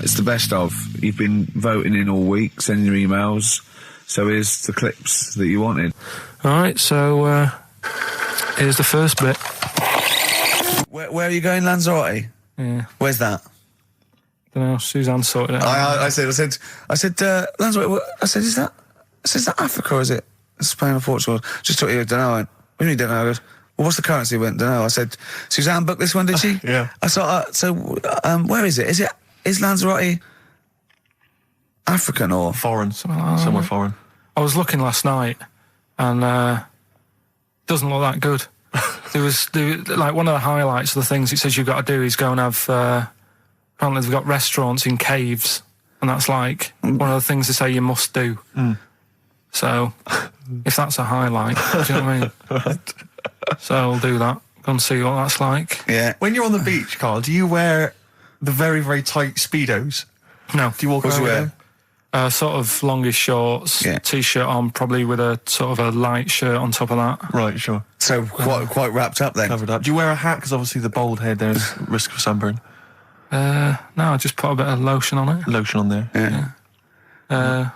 It's the best of. You've been voting in all week, sending your emails. So here's the clips that you wanted. All right, so here's the first bit. Where are you going, Lanzarote? Yeah. Where's that? Don't know. Suzanne sorted it out. I said, Lanzarote. I said, is that Africa or is it Spain or Portugal? Just took you. Don't know. What do you mean, don't know? I goes, well, what's the currency? Went, don't know. I said, Suzanne booked this one, did she? Yeah. I saw. Where is it? Is Lanzarote African or foreign? Somewhere foreign. I was looking last night, and doesn't look that good. There was like one of the highlights of the things it says you've got to do is go and have. Apparently they've got restaurants in caves, and that's like one of the things they say you must do. So, if that's a highlight, do you know what I mean? Right. So I'll do that. Go and see what that's like. Yeah. When you're on the beach, Karl, do you wear the very, very tight Speedos? No. Do you walk around with them? Sort of longish shorts, t-shirt on, probably with a sort of a light shirt on top of that. Right, sure. So quite wrapped up then. Covered up. Do you wear a hat? Because obviously the bald head, there's risk of sunburn. No, I just put a bit of lotion on it. Lotion on there. Yeah.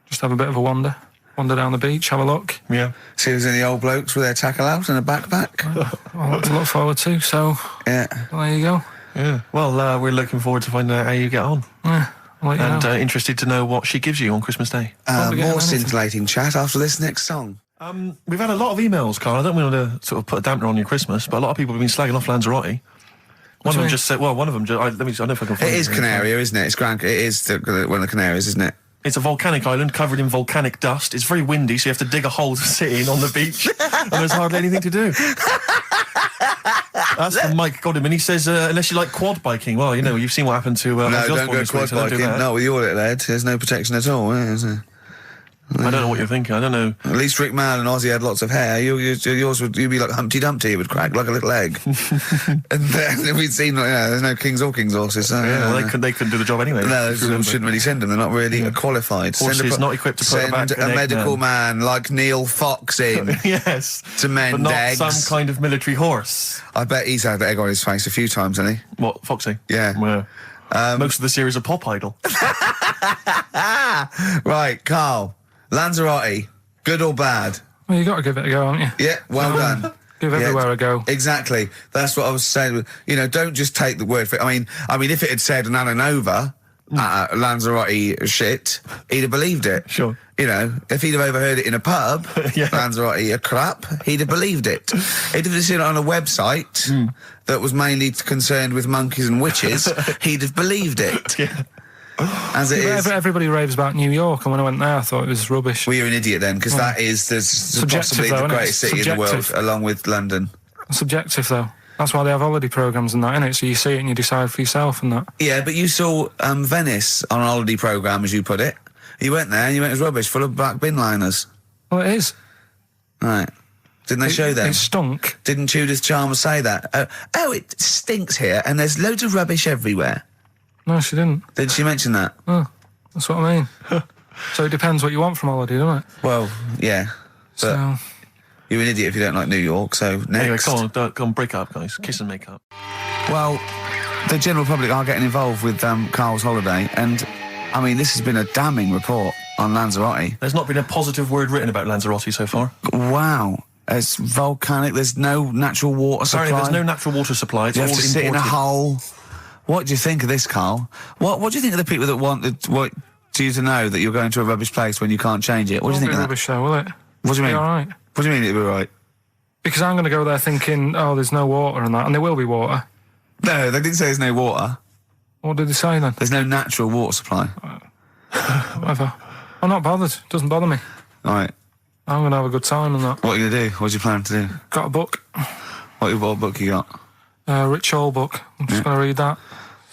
Just have a bit of a wander down the beach, have a look. Yeah. See if there's any old blokes with their tackle out and a backpack. I'll have to look forward to, so yeah. Well, there you go. Yeah. Well, we're looking forward to finding out how you get on. Yeah. And interested to know what she gives you on Christmas Day. More scintillating chat after this next song. We've had a lot of emails, Karl. I don't want to sort of put a dampener on your Christmas, but a lot of people have been slagging off Lanzarote. One of them just said, I don't know if I can find it. It is Canaria, isn't it? It's It is one of the Canaries, isn't it? It's a volcanic island covered in volcanic dust. It's very windy, so you have to dig a hole to sit in on the beach, and there's hardly anything to do. That's from Mike Godham, he says, unless you like quad biking. Well, you've seen what happened to... no, don't go quad biking. No, with your little head, there's no protection at all, is there? I don't know what you're thinking. I don't know. At least Rick Mann and Ozzy had lots of hair. Yours would be like Humpty Dumpty. It would crack like a little egg. And then we'd seen there's no kings or kings horses. So, they couldn't do the job anyway. No, shouldn't really send them. They're not really qualified. Horses not equipped to put back a medical man like Neil Fox in. Yes, to mend but not eggs. Some kind of military horse. I bet he's had egg on his face a few times, hasn't he? What, Foxy? Yeah. Most of the series are Pop Idol. Right, Karl. Lanzarote, good or bad? Well, you got to give it a go, haven't you? Yeah, well done. Give everywhere a go. Exactly. That's what I was saying. Don't just take the word for it. I mean, if it had said an Ananova, Lanzarote shit, he'd have believed it. Sure. If he'd have overheard it in a pub, Lanzarote a crap, he'd have believed it. He'd have seen it on a website that was mainly concerned with monkeys and witches, he'd have believed it. Yeah. As it is. Everybody raves about New York, and when I went there, I thought it was rubbish. Well, you're an idiot then, because that is possibly the greatest city in the world, along with London. Subjective, though. That's why they have holiday programmes and that, innit? So you see it and you decide for yourself and that. Yeah, but you saw Venice on a holiday programme, as you put it. You went there and you went, it was rubbish, full of black bin liners. Well, it is. Right. Didn't they show them? It stunk. Didn't Judith Chalmers say that? It stinks here and there's loads of rubbish everywhere. No, she didn't. Did she mention that? Oh, that's what I mean. So it depends what you want from holiday, doesn't it? Well, yeah. But you're an idiot if you don't like New York, so next. Anyway, go on, break up, guys. Kiss and make up. Well, the general public are getting involved with Karl's holiday, and, this has been a damning report on Lanzarote. There's not been a positive word written about Lanzarote so far. Wow. It's volcanic, there's no natural water supply. Apparently there's no natural water supply, it's all imported. You have to sit in a hole. What do you think of this, Karl? What do you think of the people that want you to know that you're going to a rubbish place when you can't change it? What do you think of that? Rubbish though, will it? What do you mean? All right. What do you mean it'll be right? Because I'm going to go there thinking, there's no water and that, and there will be water. No, they didn't say there's no water. What did they say then? There's no natural water supply. Whatever. I'm not bothered. It doesn't bother me. All right. I'm going to have a good time and that. What are you going to do? What's your plan to do? Got a book. What book you got? Rich Hall book. I'm just going to read that.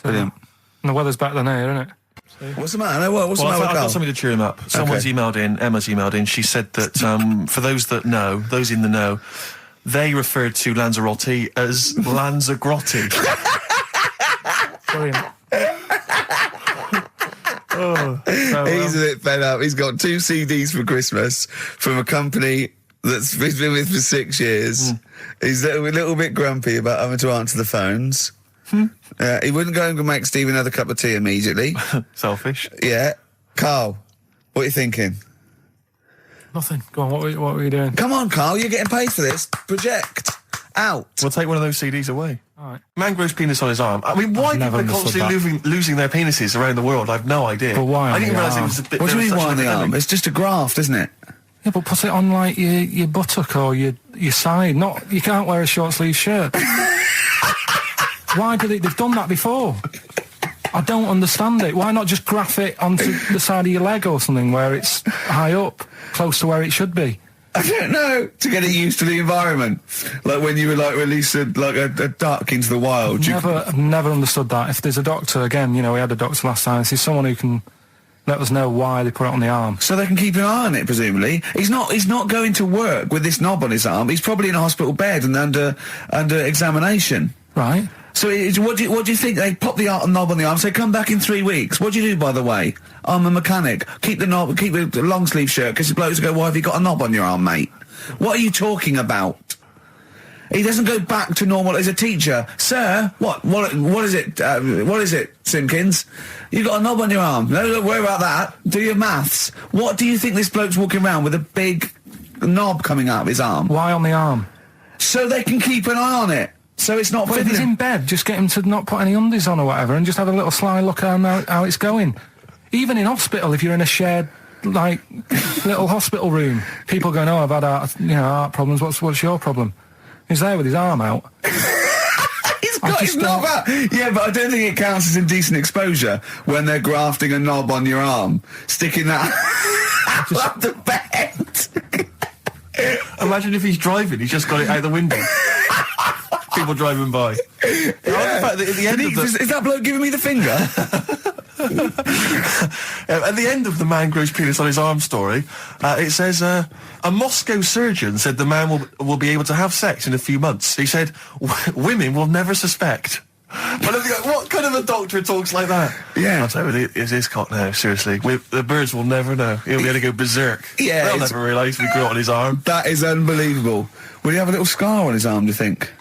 Brilliant. And the weather's better than here, isn't it? What's the matter? What's the matter? I've got something to cheer him up. Someone's emailed in, Emma's emailed in, she said that for those that know, those in the know, they referred to Lanzarote as Lanzagrotte. Brilliant. He's a bit fed up. He's got 2 CDs for Christmas from a company that's been with for 6 years. He's a little bit grumpy about having to answer the phones. He wouldn't go and make Steve another cup of tea immediately. Selfish. Yeah. Carl, what are you thinking? Nothing. Go on, what were you doing? Come on, Carl, you're getting paid for this. Project. Out. We'll take one of those CDs away. All right. Man grows penis on his arm. I mean, why never people are understood constantly losing their penises around the world? I've no idea. But why on I didn't the realise it arm? was a bit. What do you there mean, was why such on the an arm? epidemic. It's just a graft, isn't it? Yeah, but put it on like your buttock or your side. Not you can't wear a short sleeve shirt. Why did it? They've done that before. I don't understand it. Why not just graph it onto the side of your leg or something where it's high up, close to where it should be? I don't know. To get it used to the environment. Like when you would like release a duck into the wild. I've never understood that. If there's a doctor, again, we had a doctor last time. If there's someone who can let us know why they put it on the arm. So they can keep an eye on it, presumably. He's not going to work with this knob on his arm. He's probably in a hospital bed and under examination. Right. So what do you think? They pop the knob on the arm, say, come back in 3 weeks. What do you do, by the way? I'm a mechanic. Keep the knob, keep the long sleeve shirt, because the blokes go, why have you got a knob on your arm, mate? What are you talking about? He doesn't go back to normal as a teacher. Sir, what is it? What is it, Simpkins? You got a knob on your arm. No, don't worry about that. Do your maths. What do you think this bloke's walking around with a big knob coming out of his arm? Why on the arm? So they can keep an eye on it. So it's not But if he's in bed, just get him to not put any undies on or whatever and just have a little sly look at how it's going. Even in hospital, if you're in a shared, little hospital room, people going, oh, I've had heart problems, what's your problem? He's there with his arm out. He's got his knob out. Yeah, but I don't think it counts as indecent exposure when they're grafting a knob on your arm, sticking that up the bed. Imagine if he's driving, he's just got it out the window. People driving by. Yeah. At the end of the, Is that bloke giving me the finger? at the end of the man grows penis on his arm story, it says a Moscow surgeon said the man will be able to have sex in a few months. He said women will never suspect. But what kind of a doctor talks like that? Yeah. I'll tell you, it's his cock now, seriously. The birds will never know. He'll be able to go berserk. Yeah, They'll never realise we grew it on his arm. That is unbelievable. Will he have a little scar on his arm, do you think?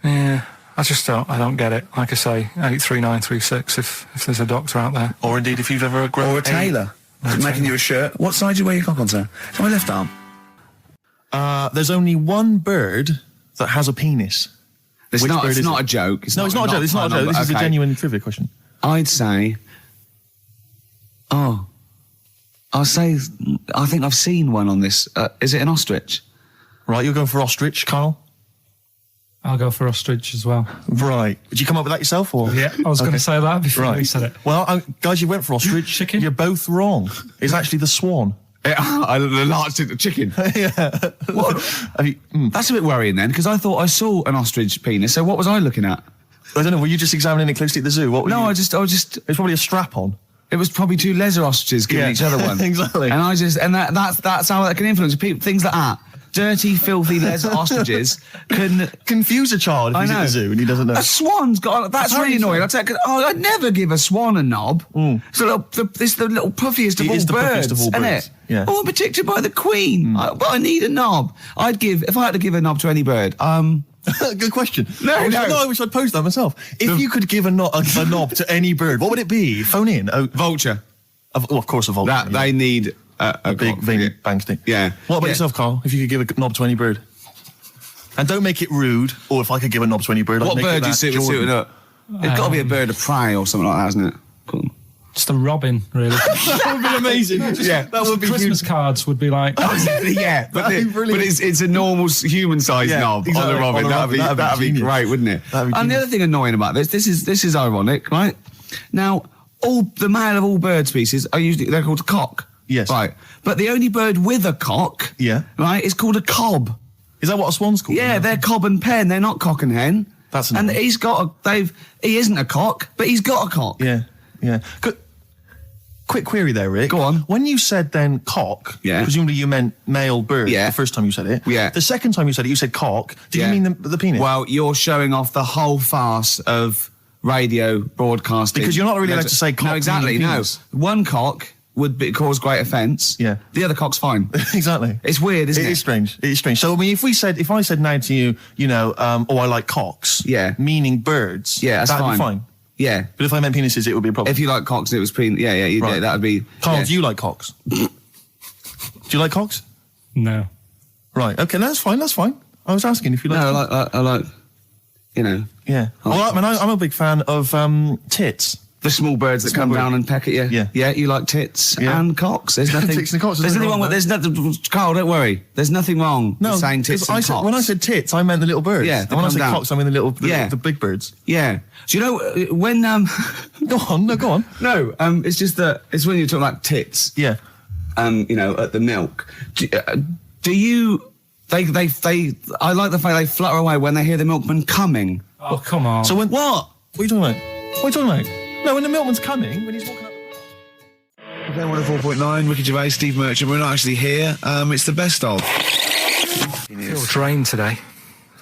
Yeah, I don't get it. Like I say, 83936 if there's a doctor out there. Or indeed, if you've ever grown... Or a tailor. Making you a shirt. What side do you wear your cock on, sir? It's on my left arm. There's only one bird that has a penis. It's Which not bird is a it? joke. It's not a joke. It's not a joke. This is a genuine trivia question. I'd say... I think I've seen one on this. Is it an ostrich? Right, you're going for ostrich, Karl? I'll go for ostrich as well. Right. Did you come up with that yourself, or...? Yeah, I was going to say that before you said it. Well, guys, you went for ostrich. Chicken? You're both wrong. It's actually the swan. The large chicken. Yeah. What? That's a bit worrying then, because I thought I saw an ostrich penis, so what was I looking at? I don't know, were you just examining it closely at the zoo? What were No, you... I just... It's probably a strap-on. It was probably two leather ostriches giving each other one. Exactly. And that's how that can influence people. Things like that. Dirty, filthy leather ostriches can confuse a child if he's at the zoo and he doesn't know. A swan's got... That's really annoying. I'd never give a swan a knob. So it's the little puffiest of all birds, isn't it? Yeah. Oh, I'm protected by the queen. But I need a knob. If I had to give a knob to any bird, Good question. I wish I'd posed that myself. If you could give a knob to any bird, what would it be? Phone in. vulture. Of course, a vulture. They need a big veiny bang stick. Yeah. What about yourself, Karl? If you could give a knob to any bird, and don't make it rude. Or if I could give a knob to any bird, What I'd make bird it do you that suit Jordan. up? It's got to be a bird of prey or something like that, hasn't it? Cool. Just a robin, really. That would be amazing. Yeah, that would be Christmas cards would be like... Yeah, but it's a normal human-sized knob exactly. on a robin. That'd be great, wouldn't it? And the other thing annoying about this is ironic, right? Now, the male of all bird species they're called cock. Yes. Right. But the only bird with a cock, right, is called a cob. Is that what a swan's called? Yeah, they're cob and pen. They're not cock and hen. That's and annoying. he isn't a cock, but he's got a cock. Yeah. Quick query there, Rick. Go on. When you said then cock, presumably you meant male bird the first time you said it. Yeah. The second time you said it, you said cock. Did you mean the penis? Well, you're showing off the whole farce of radio broadcasting. Because you're not really allowed to say cock. No, exactly, no. penis. One cock would cause great offence. Yeah. The other cock's fine. Exactly. It's weird, isn't it? It is strange. It is strange. So, I mean, if I said now to you, oh, I like cocks. Yeah. Meaning birds. Yeah, that's that'd be fine. fine. Yeah. But if I meant penises, it would be a problem. If you like cocks, it was Right. that would be. Carl, yeah. do you like cocks? Do you like cocks? No. Right. Okay, that's fine. That's fine. I was asking if you like. No, I like, Yeah. Well, I'm a big fan of tits. the small birds that come down and peck at you. Yeah. Yeah, you like tits and cocks. There's nothing. Tits and cocks, There's nothing wrong with. There's nothing. Carl, don't worry. There's nothing wrong with saying tits and cocks. When I said tits, I meant the little birds. Yeah, and when I said cocks, I mean the big birds. Yeah. Do you know when Go on. No, go on. No, it's just that it's when you talk like tits. Yeah. At the milk. Do you? I like the fact they flutter away when they hear the milkman coming. Oh, come on. So when What? What are you talking about? What are you talking about? No, when the milkman's coming, when he's walking up. Okay, 104.9, Ricky Gervais, Steve Merchant. We're not actually here. It's the best of. I feel drained today.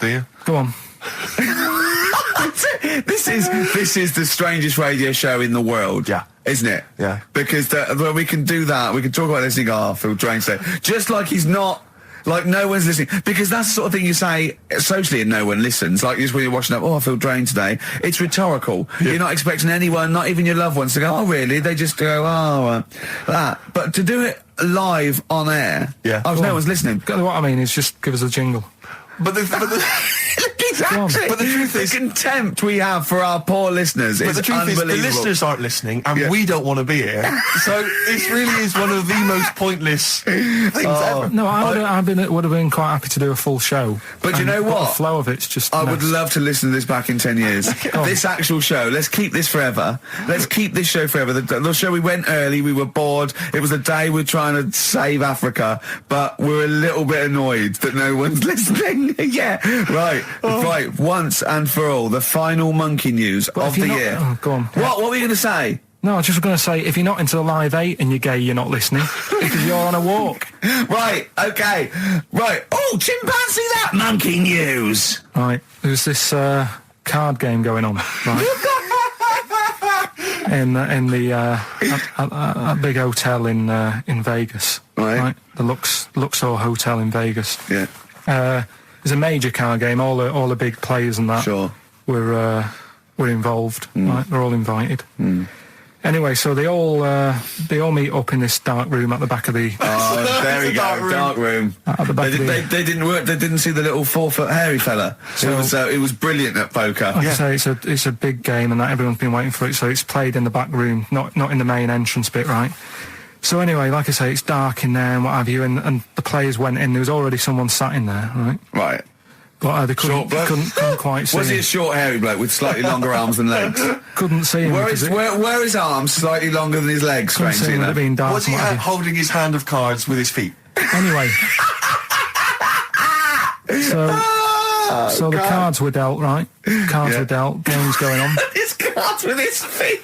Do you? Go on. This is the strangest radio show in the world. Yeah. Isn't it? Yeah. Because when we can do that, we can talk about this and go, I feel drained today. Just like he's not. Like, no one's listening. Because that's the sort of thing you say socially and no one listens. Like, just when you're watching up, I feel drained today. It's rhetorical. Yeah. You're not expecting anyone, not even your loved ones, to go, oh, really? They just go, that. But to do it live on air, no one's listening. What I mean is just give us a jingle. But the Exactly. But the truth is, the contempt we have for our poor listeners is unbelievable. the listeners aren't listening, and we don't want to be here. So this really is one of the most pointless things ever. No, would have been quite happy to do a full show. But you know what? The flow of it's just. I would love to listen to this back in 10 years. This actual show. Let's keep this forever. Let's keep this show forever. The show, we went early. We were bored. It was a day we're trying to save Africa, but we're a little bit annoyed that no one's listening. Yeah, right. Right, once and for all, the final monkey news of the year. Oh, go on. What were you going to say? No, I was just going to say, if you're not into the Live 8 and you're gay, you're not listening, because you're on a walk. Right, okay. Right. Oh, chimpanzee that monkey news. Right, there's this card game going on, right? in the big hotel in Vegas. Right. The Luxor Hotel in Vegas. Yeah. There's a major card game. All the big players and that were involved. Right, they're all invited. Anyway, so they all meet up in this dark room at the back of the. Oh, there we go, dark room. At the back they didn't work. They didn't see the little 4-foot hairy fella. So it was brilliant at poker. Like I say, it's a big game, and that everyone's been waiting for it. So it's played in the back room, not in the main entrance bit, right? So anyway, like I say, it's dark in there and what have you, and the players went in. There was already someone sat in there, right? Right. But they couldn't quite see Was he him. a short, hairy bloke with slightly longer arms than legs? Couldn't see him. Where his arms slightly longer than his legs, strangely enough? Was he holding his hand of cards with his feet? Anyway. So the cards were dealt, right? Cards were dealt, game's going on. His cards with his feet!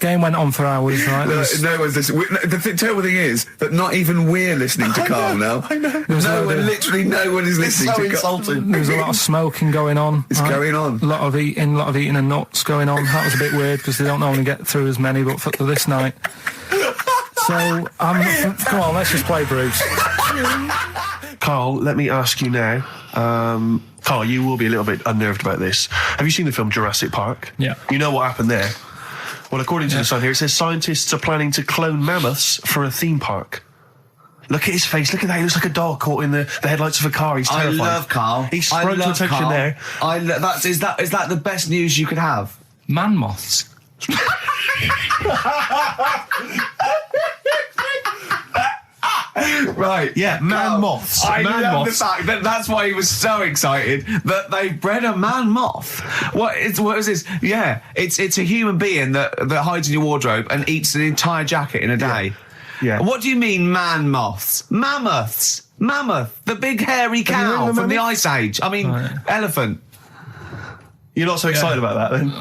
Game went on for hours, right? No one's listening. The terrible thing is that not even we're listening to Carl now. I know. Literally no one is listening to Carl. Insulting. There was a lot of smoking going on. It's going on. A lot of eating and nuts going on. That was a bit weird because they don't normally get through as many, but for this night. So, come on, let's just play Bruce. Carl, let me ask you now. Carl, you will be a little bit unnerved about this. Have you seen the film Jurassic Park? Yeah. You know what happened there? Well, according to the sign here, it says scientists are planning to clone mammoths for a theme park. Look at his face. Look at that. He looks like a dog caught in the headlights of a car. He's terrified. I love Carl. He's sprung to attention Carl. there. Is that the best news you could have? Man moths. Right. Yeah, man moths. I man love moths. the fact that that's why he was so excited that they bred a man moth. What is this? Yeah, it's a human being that hides in your wardrobe and eats an entire jacket in a day. Yeah. What do you mean, man moths? Mammoths. Mammoth, the big hairy cow from the Ice Age. I mean, elephant. You're not so excited about that, then?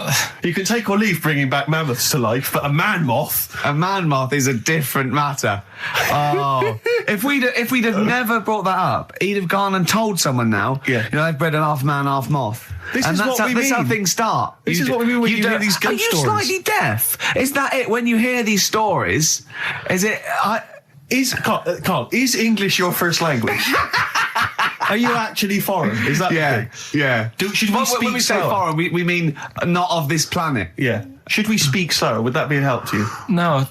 You can take or leave bringing back mammoths to life, but a man moth... A man moth is a different matter. Oh. if we'd have never brought that up, he'd have gone and told someone now, they've bred an half man, half moth. This is how things start. This is what we mean when you hear these ghost stories. Are you slightly deaf? Is that it? When you hear these stories, is it... Carl, is English your first language? Are you actually foreign? Is that the thing? Yeah. Should we speak when we say foreign, we mean not of this planet. Yeah. Should we speak so? Would that be a help to you? No,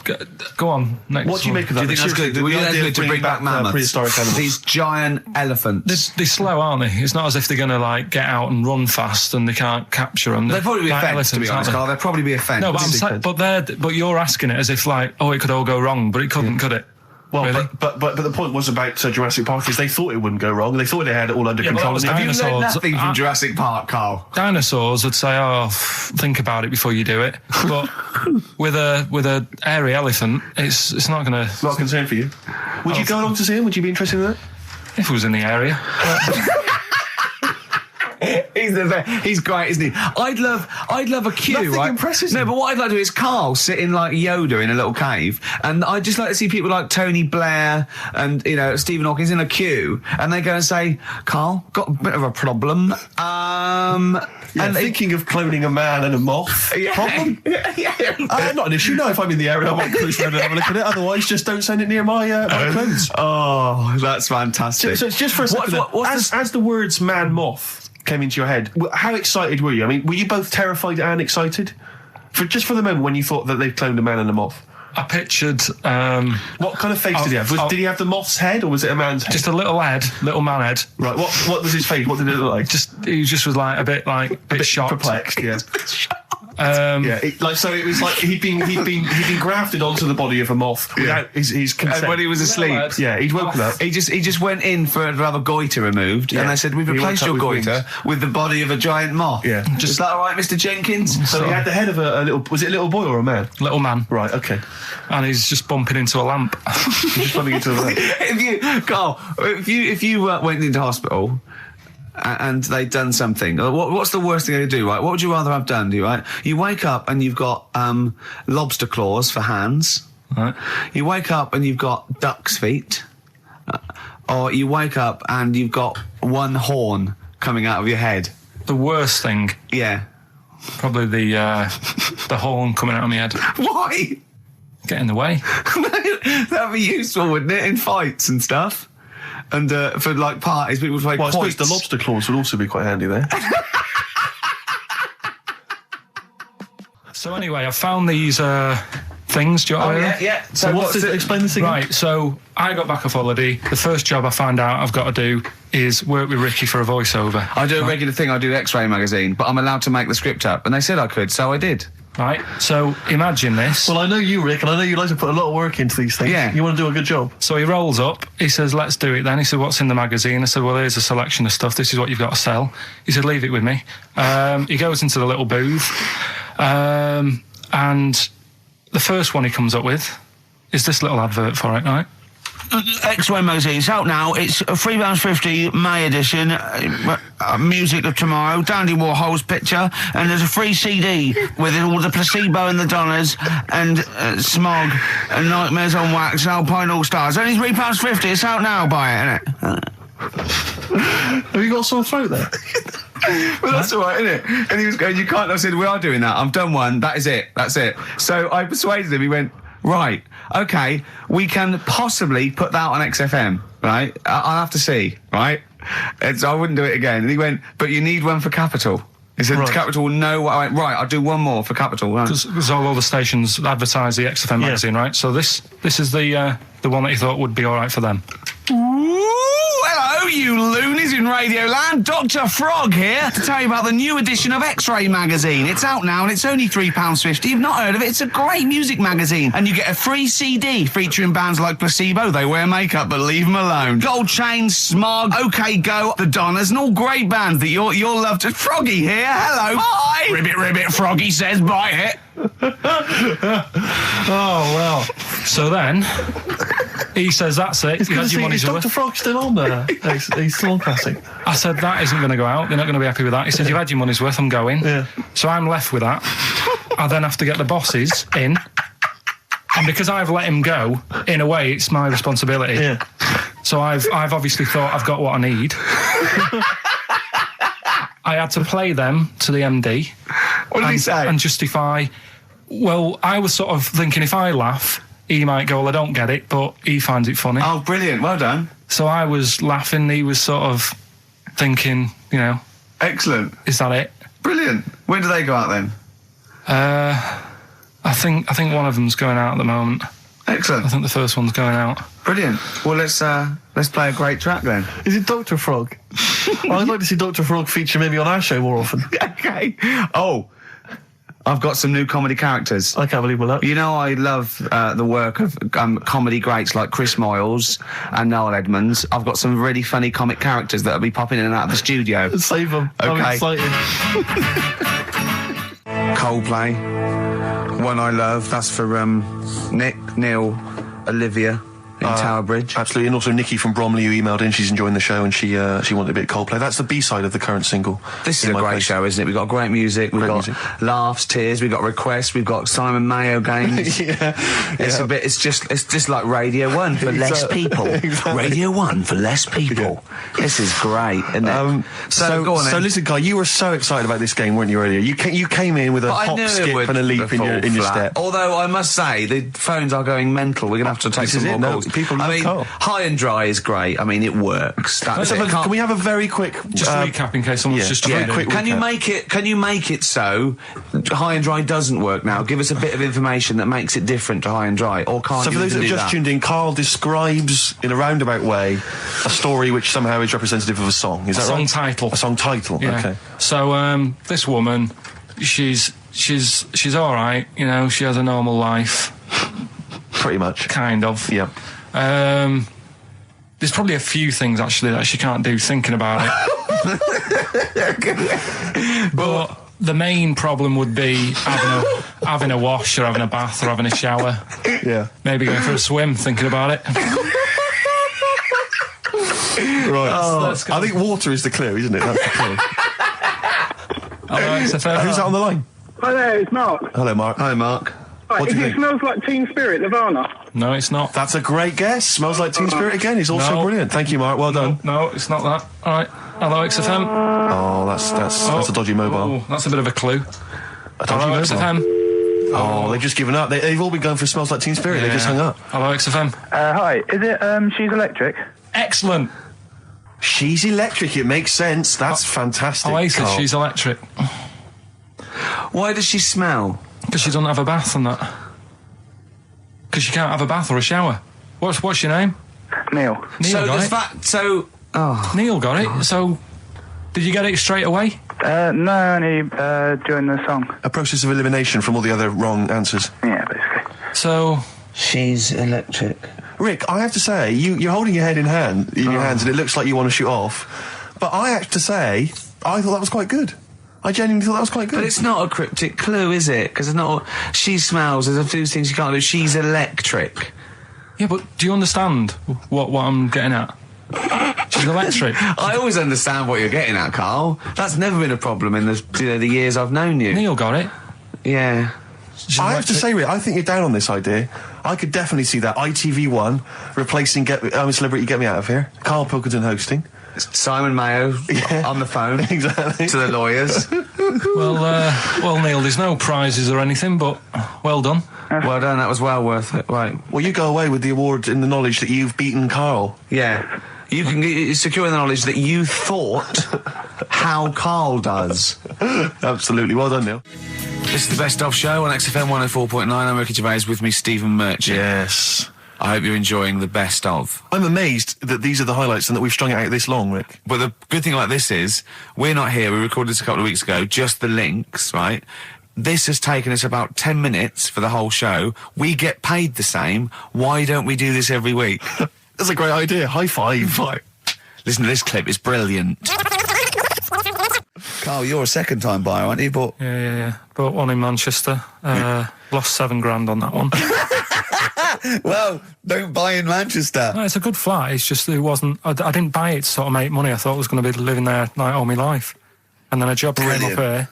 go on. Next what do you make of that? Do you think that's good? Do you think that's good to bring back mammoths? Prehistoric animals. These giant elephants. They're slow, aren't they? It's not as if they're going to like get out and run fast and they can't capture them. They'd probably be a fence, to be honest, Carl. They'd probably be a fence. No, but you're asking it as if like, oh, it could all go wrong, but it couldn't, could it? Well, really? but the point was about Jurassic Park is they thought it wouldn't go wrong. They thought they had it all under control. Have you learned nothing from Jurassic Park, Carl? Dinosaurs would say, "Oh, think about it before you do it." But with a hairy elephant, it's not going to. Not a concern for you. Would you go along to see him? Would you be interested in that? If it was in the area. He's great, isn't he? I'd love a queue. Nothing right? impresses No, him. but what I'd like to do is Carl sitting like Yoda in a little cave, and I'd just like to see people like Tony Blair and Stephen Hawking in a queue, and they go and say, "Carl, got a bit of a problem." And thinking of cloning a man and a moth. Problem? Not an issue. No, if I'm in the area, I might cruise around and have a look at it. Otherwise, just don't send it near my clothes. Oh, that's fantastic. So it's just for a second. As the words "man moth" came into your head, how excited were you? I mean, were you both terrified and excited? For the moment when you thought that they'd cloned a man and a moth? I pictured... what kind of face did he have? Did he have the moth's head, or was it a man's head? Just a little man head. Right, what was his face? What did it look like? He just was like a bit shocked. Perplexed, yeah. So it was like he'd been grafted onto the body of a moth without his consent. And when he was asleep, he'd woken up. He just went in to have a goiter removed, and they said, "We've replaced your goiter with the body of a giant moth." Yeah, is that all right, Mr. Jenkins? So he had the head of a little. Was it a little boy or a man? Little man. Right. Okay. And he's just bumping into a lamp. He's just bumping into a lamp. If you went into hospital and they'd done something, what's the worst thing they do, right? What would you rather have done, right? You wake up and you've got lobster claws for hands. Right. You wake up and you've got duck's feet. Or you wake up and you've got one horn coming out of your head. The worst thing? Yeah. Probably the horn coming out of my head. Why? Get in the way. That'd be useful, wouldn't it, in fights and stuff? And for like parties, people would play quoits. I suppose the lobster claws would also be quite handy there. So anyway, I found these things. Do you want to yeah. So explain this again? Right, so I got back off holiday. The first job I found out I've got to do is work with Ricky for a voiceover. I do a regular thing. I do X-Ray magazine, but I'm allowed to make the script up. And they said I could, so I did. Right, so imagine this. Well, I know you, Rick, and I know you like to put a lot of work into these things. Yeah. You want to do a good job. So he rolls up, he says, "Let's do it then." He said, "What's in the magazine?" I said, "Well, here's a selection of stuff. This is what you've got to sell." He said, "Leave it with me." He goes into the little booth, and the first one he comes up with is this little advert for it, right? X-Ray magazine. It's out now. It's £3.50 May edition. Music of Tomorrow. Dandy Warhol's picture, and there's a free CD with all the Placebo and the Donners and Smog and Nightmares on Wax and Alpine All Stars. Only £3.50. It's out now. Buy it, innit? Have you got a sore throat there? Well, that's all right, isn't it? And he was going, "You can't." I said, "We are doing that. I've done one. That is it. That's it." So I persuaded him. He went, "Right, okay, we can possibly put that on XFM, right? I'll have to see, right?" And so I wouldn't do it again. And he went, "But you need one for Capital." He said, Right. "Capital will know what I went, right, I'll do one more for Capital." Right. Because all the stations advertise the XFM magazine, right? So this is the one that he thought would be all right for them. Ooh, hello, you loonies in Radioland. Dr. Frog here to tell you about the new edition of X-Ray magazine. It's out now and it's only £3.50. You've not heard of it? It's a great music magazine. And you get a free CD featuring bands like Placebo. They wear makeup, but leave them alone. Gold Chain, Smog, OK Go, The Donners, and all great bands that you'll love to... Froggy here. Hello. Bye. Ribbit, ribbit, Froggy says bye it. Oh, well. So then, He says, that's it. You had your money's Is worth. Dr. Frog still on there? He's still on Classic. I said, that isn't going to go out. They're not going to be happy with that. He said, you've had your money's worth. I'm going. Yeah. So I'm left with that. I then have to get the bosses in. And because I've let him go, in a way, it's my responsibility. Yeah. So I've obviously thought I've got what I need. I had to play them to the MD. What did he say? And justify. Well, I was sort of thinking if I laugh, he might go, well, I don't get it, but he finds it funny. Oh, brilliant. Well done. So I was laughing. He was sort of thinking, you know, Excellent. is that it? Brilliant. When do they go out then? I think one of them's going out at the moment. Excellent. I think the first one's going out. Brilliant. Well, let's play a great track then. Is it Dr. Frog? I'd like to see Dr. Frog feature maybe on our show more often. Okay. Oh, I've got some new comedy characters. I can't believe we're that. You know, I love the work of comedy greats like Chris Moyles and Noel Edmonds. I've got some really funny comic characters that'll be popping in and out of the studio. Save them. I'm Okay. excited. Coldplay, One I Love. That's for Nick, Neil, Olivia in Tower Bridge. Absolutely, and also Nikki from Bromley who emailed in. She's enjoying the show and she wanted a bit of Coldplay. That's the B-side of the current single. This is In a My great Place. show, isn't it? We've got great music, we've Great got music. laughs, tears, we've got requests, we've got Simon Mayo games. It's a bit. It's just like Radio 1 for less people. Exactly. Radio 1 for less people. This is great, isn't it? So go on then. So listen, Guy, you were so excited about this game, weren't you? Earlier, you came in with a But I hop, knew it skip, would and a leap in fall your flat. step. Although I must say the phones are going mental. We're gonna have to take This some is more it, no, calls. people love I mean, Carl. High and Dry is great. I mean, it works. That's it. Can we have a very quick Just recap in case someone's just very joined in. quick Can you recap. make it so High and Dry doesn't work now? Give us a bit of information that makes it different to High and Dry, or can't So you for those that even have do just that? tuned in, Carl describes in a roundabout way a story which somehow is representative of a song. Is that song right? title. A song title. Yeah. Okay. So this woman, she's all right. You know, she has a normal life, Pretty much. kind of. Yeah. There's probably a few things actually that she can't do thinking about it. But the main problem would be having a wash or having a bath or having a shower. Yeah. Maybe going for a swim, thinking about it. Right. Let's go. I think water is the clue, isn't it? That's the clue. Alright, so fair. Who's that on the line? Hi there, it's Mark. Hello, Mark. Hi, Mark. Right, What do if you it think? smells like Teen Spirit, Nirvana. No, it's not. That's a great guess. Smells like Teen Spirit again. He's also No. brilliant. Thank you, Mark. Well done. No, it's not that. All right. Hello, XFM. Oh, that's a dodgy mobile. Oh, that's a bit of a clue. A dodgy Hello, mobile. XFM. Oh, they've just given up. They've all been going for Smells Like Teen Spirit. They just hung up. Hello, XFM. Hi, is it, She's Electric? Excellent. She's electric. It makes sense. That's fantastic. Oasis, Carl. she's electric. Why does she smell? Because she doesn't have a bath and that. Because she can't have a bath or a shower. What's your name? Neil. Neil So got does it. that? So Neil got it. So, did you get it straight away? No, only, during the song. A process of elimination from all the other wrong answers. Yeah, basically. So, she's electric. Rick, I have to say, you're holding your head in your hands, and it looks like you want to shoot off. But I have to say, I thought that was quite good. I genuinely thought that was quite good. But it's not a cryptic clue, is it? Because it's not. She smells. There's a few things you can't do. She's electric. yeah, but do you understand what I'm getting at? She's electric. I always understand what you're getting at, Carl. That's never been a problem in the years I've known you. Neil got it. Yeah. She's I have to electric. say, Rick, I think you're down on this idea. I could definitely see that ITV1 replacing Celebrity Get Me Out of Here. Karl Pilkington hosting. Simon Mayo on the phone Exactly. to the lawyers. Well, Neil, there's no prizes or anything, but well done. Well done. That was well worth it. Right. Well, you go away with the award in the knowledge that you've beaten Carl. Yeah. You can secure the knowledge that you thought how Carl does. Absolutely. Well done, Neil. This is the Best Of Show on XFM 104.9. I'm Ricky Gervais, with me Stephen Merchant. Yes. I hope you're enjoying the Best Of. I'm amazed that these are the highlights and that we've strung it out this long, Rick. But the good thing about this is, we're not here, we recorded this a couple of weeks ago, just the links, right? This has taken us about 10 minutes for the whole show. We get paid the same. Why don't we do this every week? That's a great idea. High five. Listen to this clip, it's brilliant. Carl, you're a second-time buyer, aren't you? But Yeah. Bought one in Manchester. Lost £7,000 on that one. Well, don't buy in Manchester. No, it's a good flat. It's just it wasn't. I didn't buy it to sort of make money. I thought I was going to be living there like all my life, and then a job came up here,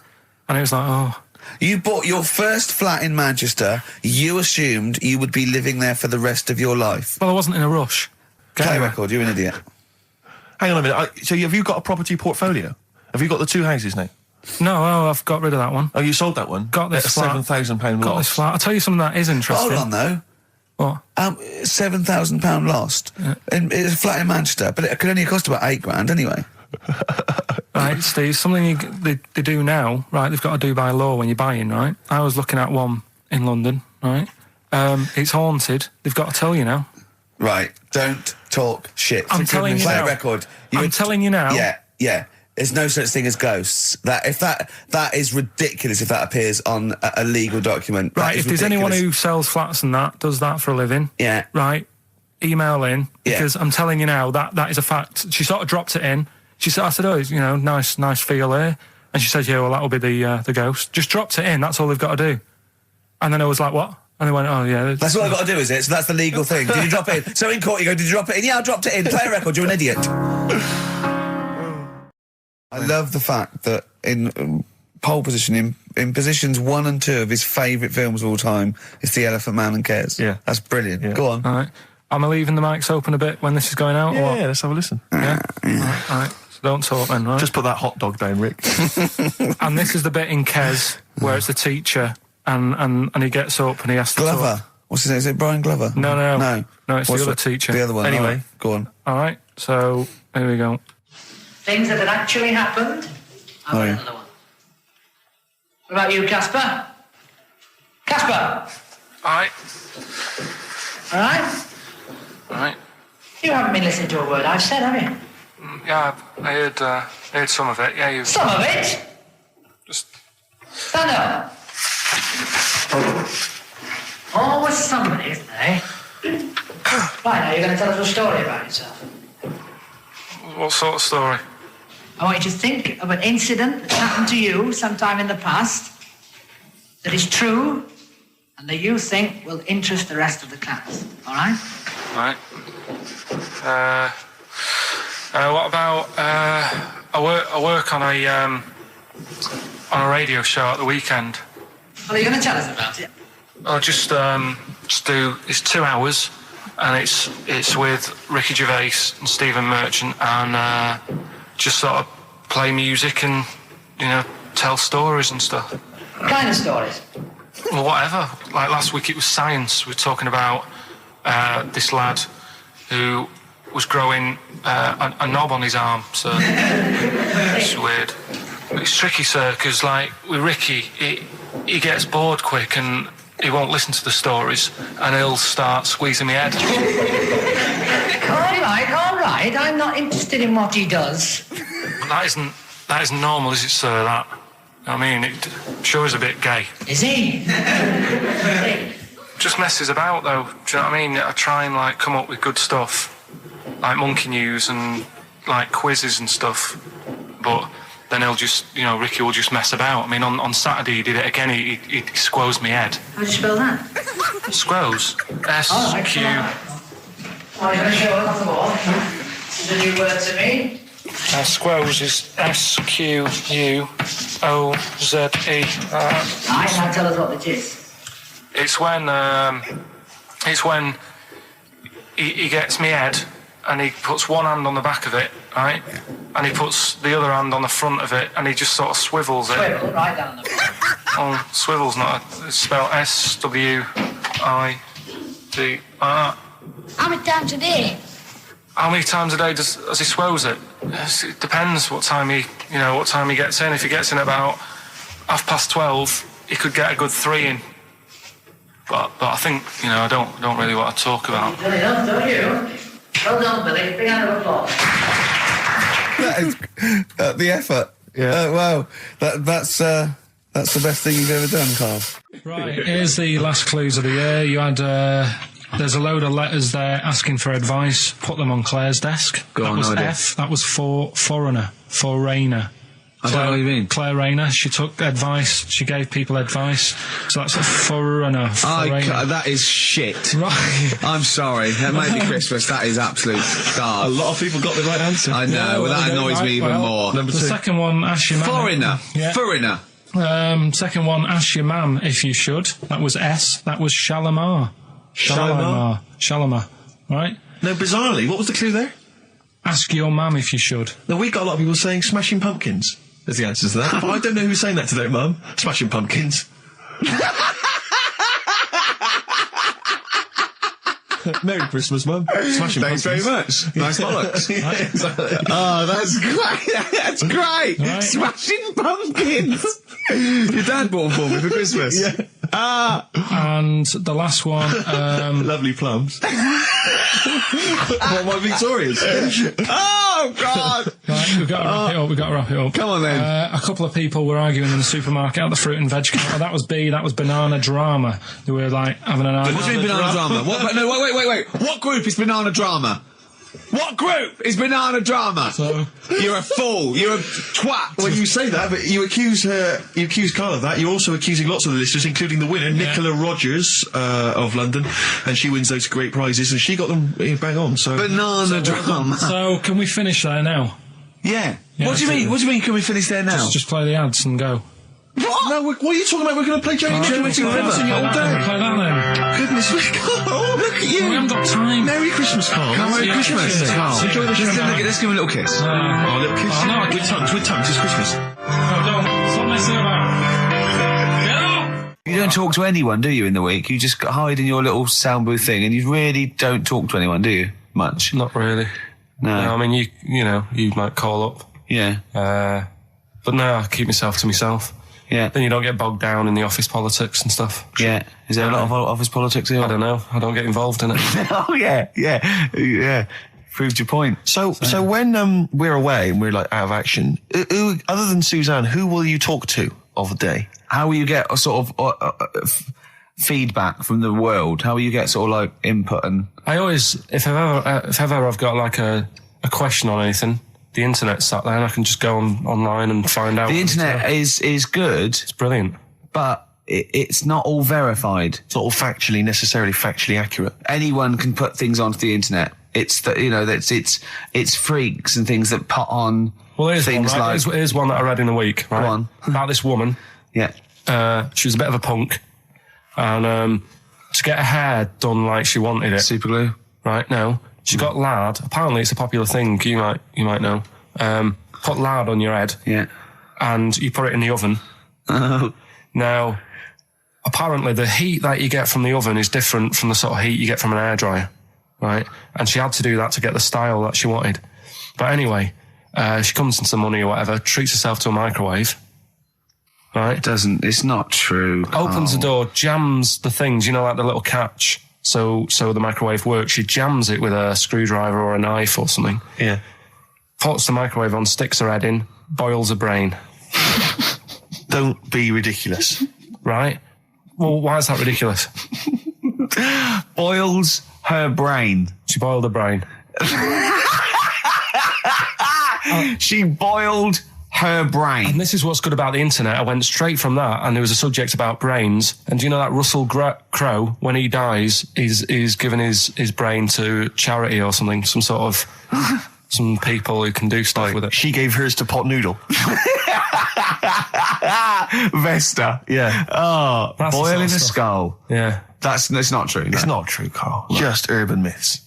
and it was like, oh. You bought your first flat in Manchester. You assumed you would be living there for the rest of your life. Well, I wasn't in a rush. Play record. You're an idiot. Hang on a minute. So have you got a property portfolio? Have you got the 2 houses now? No, I've got rid of that one. Oh, you sold that one? Got this at flat. £7,000 Got loss. this flat. I'll tell you something that is interesting. Hold on, though. What? £7,000 lost. Yeah. It's a flat in Manchester, but it could only cost about £8,000 anyway. Right, Steve, something they do now, right, they've got to do by law when you're buying, right? I was looking at one in London, right? It's haunted. They've got to tell you now. Right, don't talk shit. I'm telling you Play now. a record. I'm telling you now. Yeah. There's no such thing as ghosts. That is ridiculous if that appears on a legal document. Right, if there's anyone who sells flats and does that for a living, yeah, right, email in, because I'm telling you now, that is a fact. She sort of dropped it in. She said, I said, oh, nice feel here. And she said, yeah, well, that'll be the ghost. Just dropped it in, that's all they've got to do. And then I was like, what? And they went, oh, yeah. That's all I've got to do, is it? So that's the legal thing. Did you drop it in? So in court you go, did you drop it in? Yeah, I dropped it in. Play a record, you're an idiot. I love the fact that in pole position, in positions 1 and 2 of his favourite films of all time, it's The Elephant Man and Kes. Yeah. That's brilliant. Yeah. Go on. All right. Am I leaving the mics open a bit when this is going out? or what? Yeah, let's have a listen. Yeah? All right. So don't talk then, right? Just put that hot dog down, Rick. And this is the bit in Kes where it's the teacher and he gets up and he has to Glover. talk. What's his name? Is it Brian Glover? No, it's What's the other teacher. The other one. Anyway. All right, go on. All right, so here we go. Things that had actually happened. I've got yeah. another one. What about you, Casper? Casper! All right. All right? All right. You haven't been listening to a word I've said, have you? Yeah, I heard some of it. Yeah, you Some of it? just... Stand up. Always somebody, isn't there? Right, now you're going to tell us a story about yourself. What sort of story? I want you to think of an incident that's happened to you sometime in the past that is true and that you think will interest the rest of the class. All right? Right. What about I work on a radio show at the weekend. Well, are you going to tell us about it? I'll just do. It's 2 hours, and it's with Ricky Gervais and Stephen Merchant, and just sort of play music and tell stories and stuff. What kind of stories? Well, whatever. Like last week, it was science. We were talking about this lad who was growing a knob on his arm. So it's weird. It's tricky, sir, because like with Ricky, he gets bored quick and he won't listen to the stories, and he'll start squeezing my head. All right. I'm not interested in what he does. That isn't normal, is it, sir? That. I mean, it sure is a bit gay. Is he? Just messes about, though. Do you know what I mean? I try and like come up with good stuff, like monkey news and like quizzes and stuff, but then he'll just, Ricky will just mess about. I mean, on Saturday he did it again. He squoze me head. How'd you spell that? Squoze. S-Q... Oh, you're going to show us off the wall? This is a new word to me. Squoze is S-Q-U-O-Z-E. Right, now tell us what it is. It's when he gets me head and he puts one hand on the back of it, right? And he puts the other hand on the front of it and he just sort of swivels it. Swivel, right down the front. Oh, swivel's not it's spelled S-W-I-V-R. How many times a day? How many times a day does he swells it? It depends what time he gets in. If he gets in about 12:30, he could get a good 3 in. But I think, I don't really want to talk about. You've done enough, don't you? Well done, Billy. Big hand of applause. That is the effort. Yeah. Wow. That's the best thing you've ever done, Karl. Right, here's the last clues of the year. You had, there's a load of letters there asking for advice. Put them on Claire's desk. Go that on, was no idea. F. That was for foreigner. Foreigner. I don't know what you mean. Claire Rayner, she took advice, she gave people advice. So that's a foreigner. That is shit. Right. I'm sorry. That may be Christmas. That is absolute garbage. A lot of people got the right answer. I know. Well, that annoys me even more. Number The 2. second one, ask your mum. Foreigner. Yeah. Foreigner. Second one, ask your mum if you should. That was S. That was Shalimar. Shalimar. Right? No, bizarrely, what was the clue there? Ask your mum if you should. No, we got a lot of people saying Smashing Pumpkins as the answer to that. But I don't know who's saying that to their mum. Smashing Pumpkins. Merry Christmas, Mum. Smashing Thanks Pumpkins. very much. Nice bollocks. Oh, that's great. That's great. Right. Smashing Pumpkins. Your dad bought them for me for Christmas. Yeah. And the last one, Lovely plums. What, my Victorians? Oh, God. right, we've got to wrap it up. Come on, then. A couple of people were arguing in the supermarket at the fruit and veg counter. That was B, that was Banana Drama. They were like having an argument. What do you mean banana drama? What, no, wait. What group is banana drama? What group is banana drama? So, You're a fool. You're a twat. Well, you say that, but you accuse Carl of that. You're also accusing lots of the listeners, including the winner, Nicola Rogers of London, and she wins those great prizes, and she got them bang on. So Banana drama. so can we finish there now? Yeah. Yeah, What do you mean? What do you mean? Can we finish there now? Just play the ads and go. What? No, what are you talking about? We're going to play Johnny Alright, Mitchell we'll Missing play Ribbons that in all then. day. Play that then. Goodness me, Carl, look at you. We haven't got time. Merry Christmas, Carl. Merry Yeah, Christmas, yeah. Carl. Enjoy the show. Let's give him a little kiss. Oh, a little kiss. Oh, no, I with can't. tongues, it's Christmas. No, don't. Stop messing about. Get up! You don't talk to anyone, do you, in the week? You just hide in your little sound booth thing, and you really don't talk to anyone, do you? Much. Not really. No. No, I mean, you might call up. Yeah. But no, I keep myself to myself. Yeah. Then you don't get bogged down in the office politics and stuff. Yeah. Is there a lot of office politics here? I don't know. I don't get involved in it. Oh, yeah. Proved your point. So when we're away and we're like out of action, who, other than Suzanne, who will you talk to of the day? How will you get a sort of feedback from the world? How will you get sort of like input and... I always, if ever I've got like a question on anything, the internet's sat there and I can just go online and find out. The internet is good, It's brilliant. but it's not all verified. It's not all necessarily factually accurate. Anyone can put things onto the internet. It's it's freaks and things that put on Well, here's things one, right? like Here's one that I read in a week, right? Go on. About this woman. yeah. She was a bit of a punk. And to get her hair done like she wanted it. Super glue. Right, no. She got lard. Apparently it's a popular thing, you might know. Put lard on your head. Yeah. And you put it in the oven. Oh. Now, apparently the heat that you get from the oven is different from the sort of heat you get from an hairdryer, right? And she had to do that to get the style that she wanted. But anyway, she comes into money or whatever, treats herself to a microwave, right? It's not true. Opens the door, jams the things, like the little catch, so the microwave works. She jams it with a screwdriver or a knife or something. Yeah. Puts the microwave on, sticks her head in, boils her brain. Don't be ridiculous. Right? Well, why is that ridiculous? Boils her brain. She boiled her brain. She boiled her brain. And this is what's good about the internet. I went straight from that, and there was a subject about brains. And do you know that Russell Crowe, when he dies, he's given his brain to charity or something, some sort of some people who can do stuff with it. She gave hers to Pot Noodle. Vesta. Yeah. Oh, That's the boiling sort a of stuff. skull. Yeah. It's not true. It's no. not true, Carl. Just urban myths.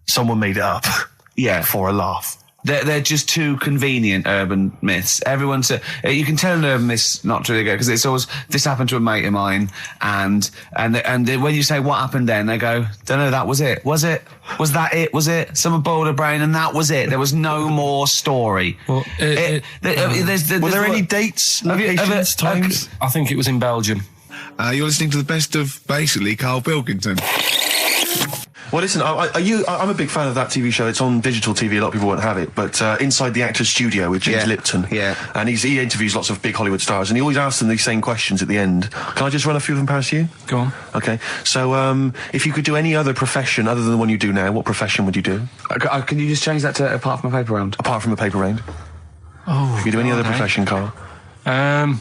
Someone made it up. Yeah. For a laugh. They're just too convenient urban myths. Everyone you can tell an urban myth's not true because it's always this happened to a mate of mine, and when you say what happened then, they go, don't know, that was it. Was it? Was that it? Was it? Someone boiled a brain and that was it. There was no more story. Well, Were there any dates, locations, times? I think it was in Belgium. You're listening to the best of basically Karl Pilkington. Well, listen, I'm a big fan of that TV show. It's on digital TV. A lot of people won't have it. But Inside the Actors Studio with James Lipton. Yeah. And he interviews lots of big Hollywood stars, and he always asks them these same questions at the end. Can I just run a few of them past you? Go on. Okay. So, if you could do any other profession other than the one you do now, what profession would you do? Can you just change that to apart from a paper round? Apart from a paper round. Oh, You could do any other okay. profession, Karl. And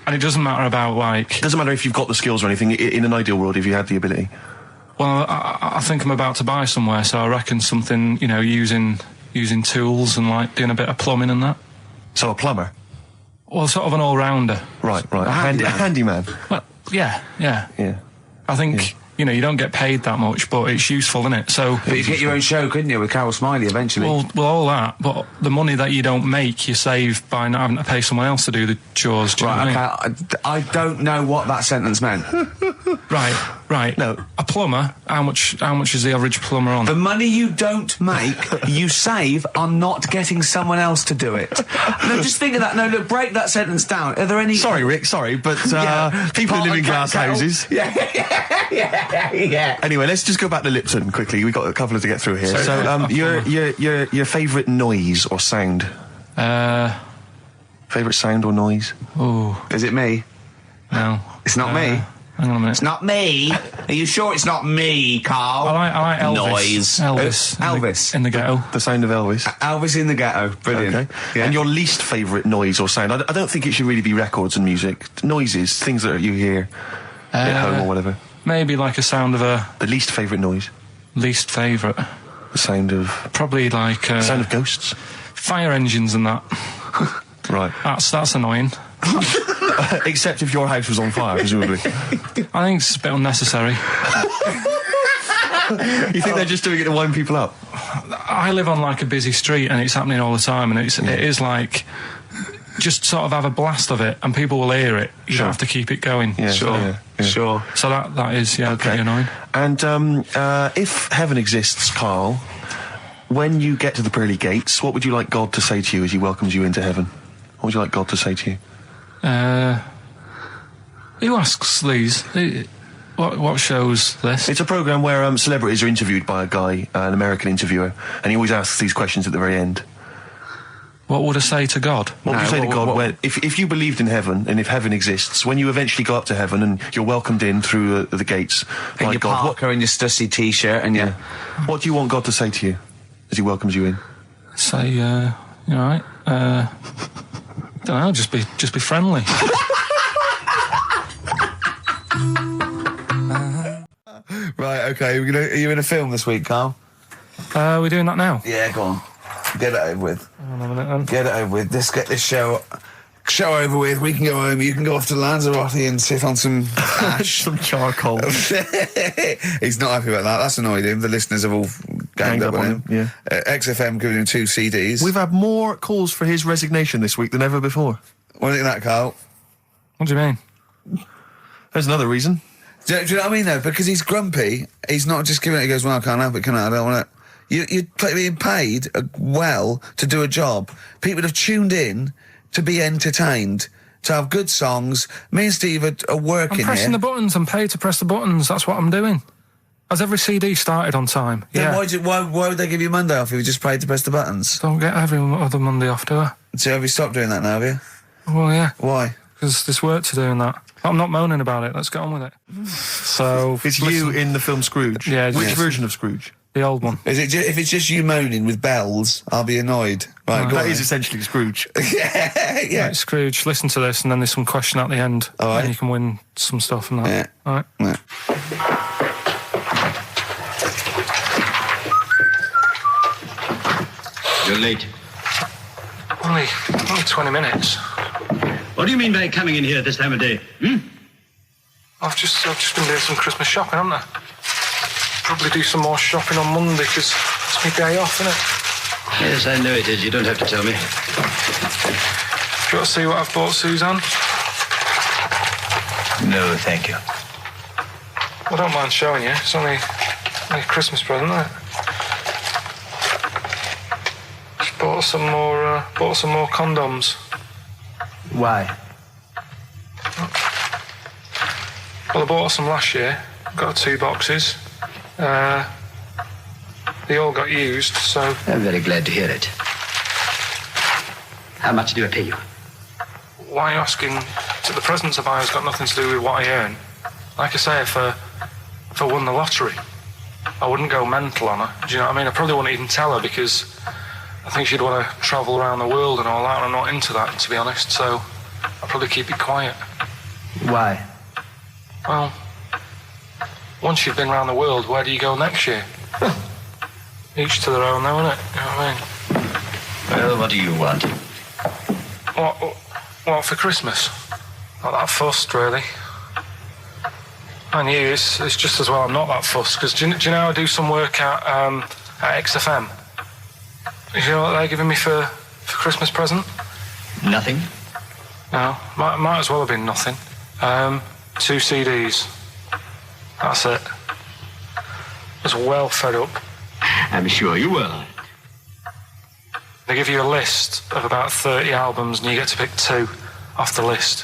it doesn't matter about, like... Doesn't matter if you've got the skills or anything. In an ideal world, if you had the ability. Well, I think I'm about to buy somewhere, so I reckon something, you know, using tools and, like, doing a bit of plumbing and that. So a plumber? Well, sort of an all-rounder. Right. A handyman. Well, yeah. Yeah. I think, you know, you don't get paid that much, but it's useful, isn't it? So... But you could get your own show, couldn't you, with Carol Smiley eventually? Well, all that, but the money that you don't make, you save by not having to pay someone else to do the chores. Do you know what I mean? Okay, I don't know what that sentence meant. Right. No. A plumber, how much is the average plumber on? The money you don't make, you save on not getting someone else to do it. No, just think of that. No, look, break that sentence down. Are there any... Sorry, Rick, but people who live in glass houses. Yeah. Anyway, let's just go back to Lipton quickly. We've got a couple to get through here. So, your favourite noise or sound? Favourite sound or noise? Oh, Is it me? no. It's not me. Hang on a minute. It's not me. Are you sure it's not me, Carl? I like Elvis. Noise. Elvis. Elvis. In the ghetto. The sound of Elvis. Elvis in the ghetto. Brilliant. Okay. Yeah. And your least favourite noise or sound? I don't think it should really be records and music. Noises, things that you hear at home or whatever. Maybe like a sound of a... The least favourite noise? Least favourite. The sound of... Probably like... sound of ghosts? Fire engines and that. Right. That's annoying. Except if your house was on fire, presumably. I think it's a bit unnecessary. You think they're just doing it to wind people up? I live on like a busy street and it's happening all the time, and it is like... Just sort of have a blast of it and people will hear it. You don't have to keep it going. Yeah, Sure. Sure. So that is, pretty annoying. And if heaven exists, Karl, when you get to the pearly gates, what would you like God to say to you as he welcomes you into heaven? What would you like God to say to you? Who asks these? What show's this? It's a programme where celebrities are interviewed by a guy, an American interviewer, and he always asks these questions at the very end. What would I say to God? What would you say to God if you believed in heaven, and if heaven exists, when you eventually go up to heaven and you're welcomed in through the gates In by your God, parka and your stussy t-shirt and your... what do you want God to say to you as he welcomes you in? Say, you alright? Don't know, just be friendly. Right, okay. Are you in a film this week, Carl? We're doing that now. Yeah, go on. Get it over with. Hang on a minute then. Get it over with. Let's get this show over with. We can go home. You can go off to Lanzarote and sit on some ash. Some charcoal. He's not happy about that. That's annoyed him. The listeners have all ganged up on him. Yeah. XFM giving him 2 CDs. We've had more calls for his resignation this week than ever before. What do you think of that, Carl? What do you mean? There's another reason. Do you know what I mean, though? Because he's grumpy. He's not just giving it. He goes, well, I can't help it, can I? I don't want it. You're being paid well to do a job. People have tuned in to be entertained, to have good songs. Me and Steve are working I'm pressing here. the buttons. I'm paid to press the buttons. That's what I'm doing. Has every CD started on time? Then Yeah. why would they give you Monday off if you just paid to press the buttons? Don't get every other Monday off, do I? So have you stopped doing that now, have you? Well, yeah. Why? Because there's work to do in that. I'm not moaning about it. Let's get on with it. So It's you in the film Scrooge. Yeah, Which yes. version of Scrooge? the old one. Is it if it's just you moaning with bells, I'll be annoyed. Right, go That on is then. essentially Scrooge. yeah. Right, Scrooge, listen to this, and then there's some question at the end, All right. and you can win some stuff and that. Yeah. All right. Yeah. You're late. Only 20 minutes. What do you mean by coming in here this time of day? I've just been doing some Christmas shopping, haven't I? Probably do some more shopping on Monday because it's my day off, isn't it? Yes, I know it is. You don't have to tell me. Do you want to see what I've bought Suzanne? No, thank you. I don't mind showing you. It's only a Christmas present, isn't it? Just bought some more condoms. Why? Well, I bought some last year. Got 2 boxes. They all got used, so... I'm very glad to hear it. How much do I pay you? Why are you asking? The presents I buy has got nothing to do with what I earn. Like I say, if I won the lottery, I wouldn't go mental on her. Do you know what I mean? I probably wouldn't even tell her because I think she'd want to travel around the world and all that, and I'm not into that, to be honest, so I'll probably keep it quiet. Why? Well, once you've been around the world, where do you go next year? Each to their own, though, innit? You know what I mean? Well, what do you want? What for Christmas? Not that fussed, really. And you, it's just as well I'm not that fussed, because do you know I do some work at XFM? Do you know what they're giving me for Christmas present? Nothing? No, might as well have been nothing. 2 CDs. That's it. I was well fed up. I'm sure you will. They give you a list of about 30 albums and you get to pick 2 off the list.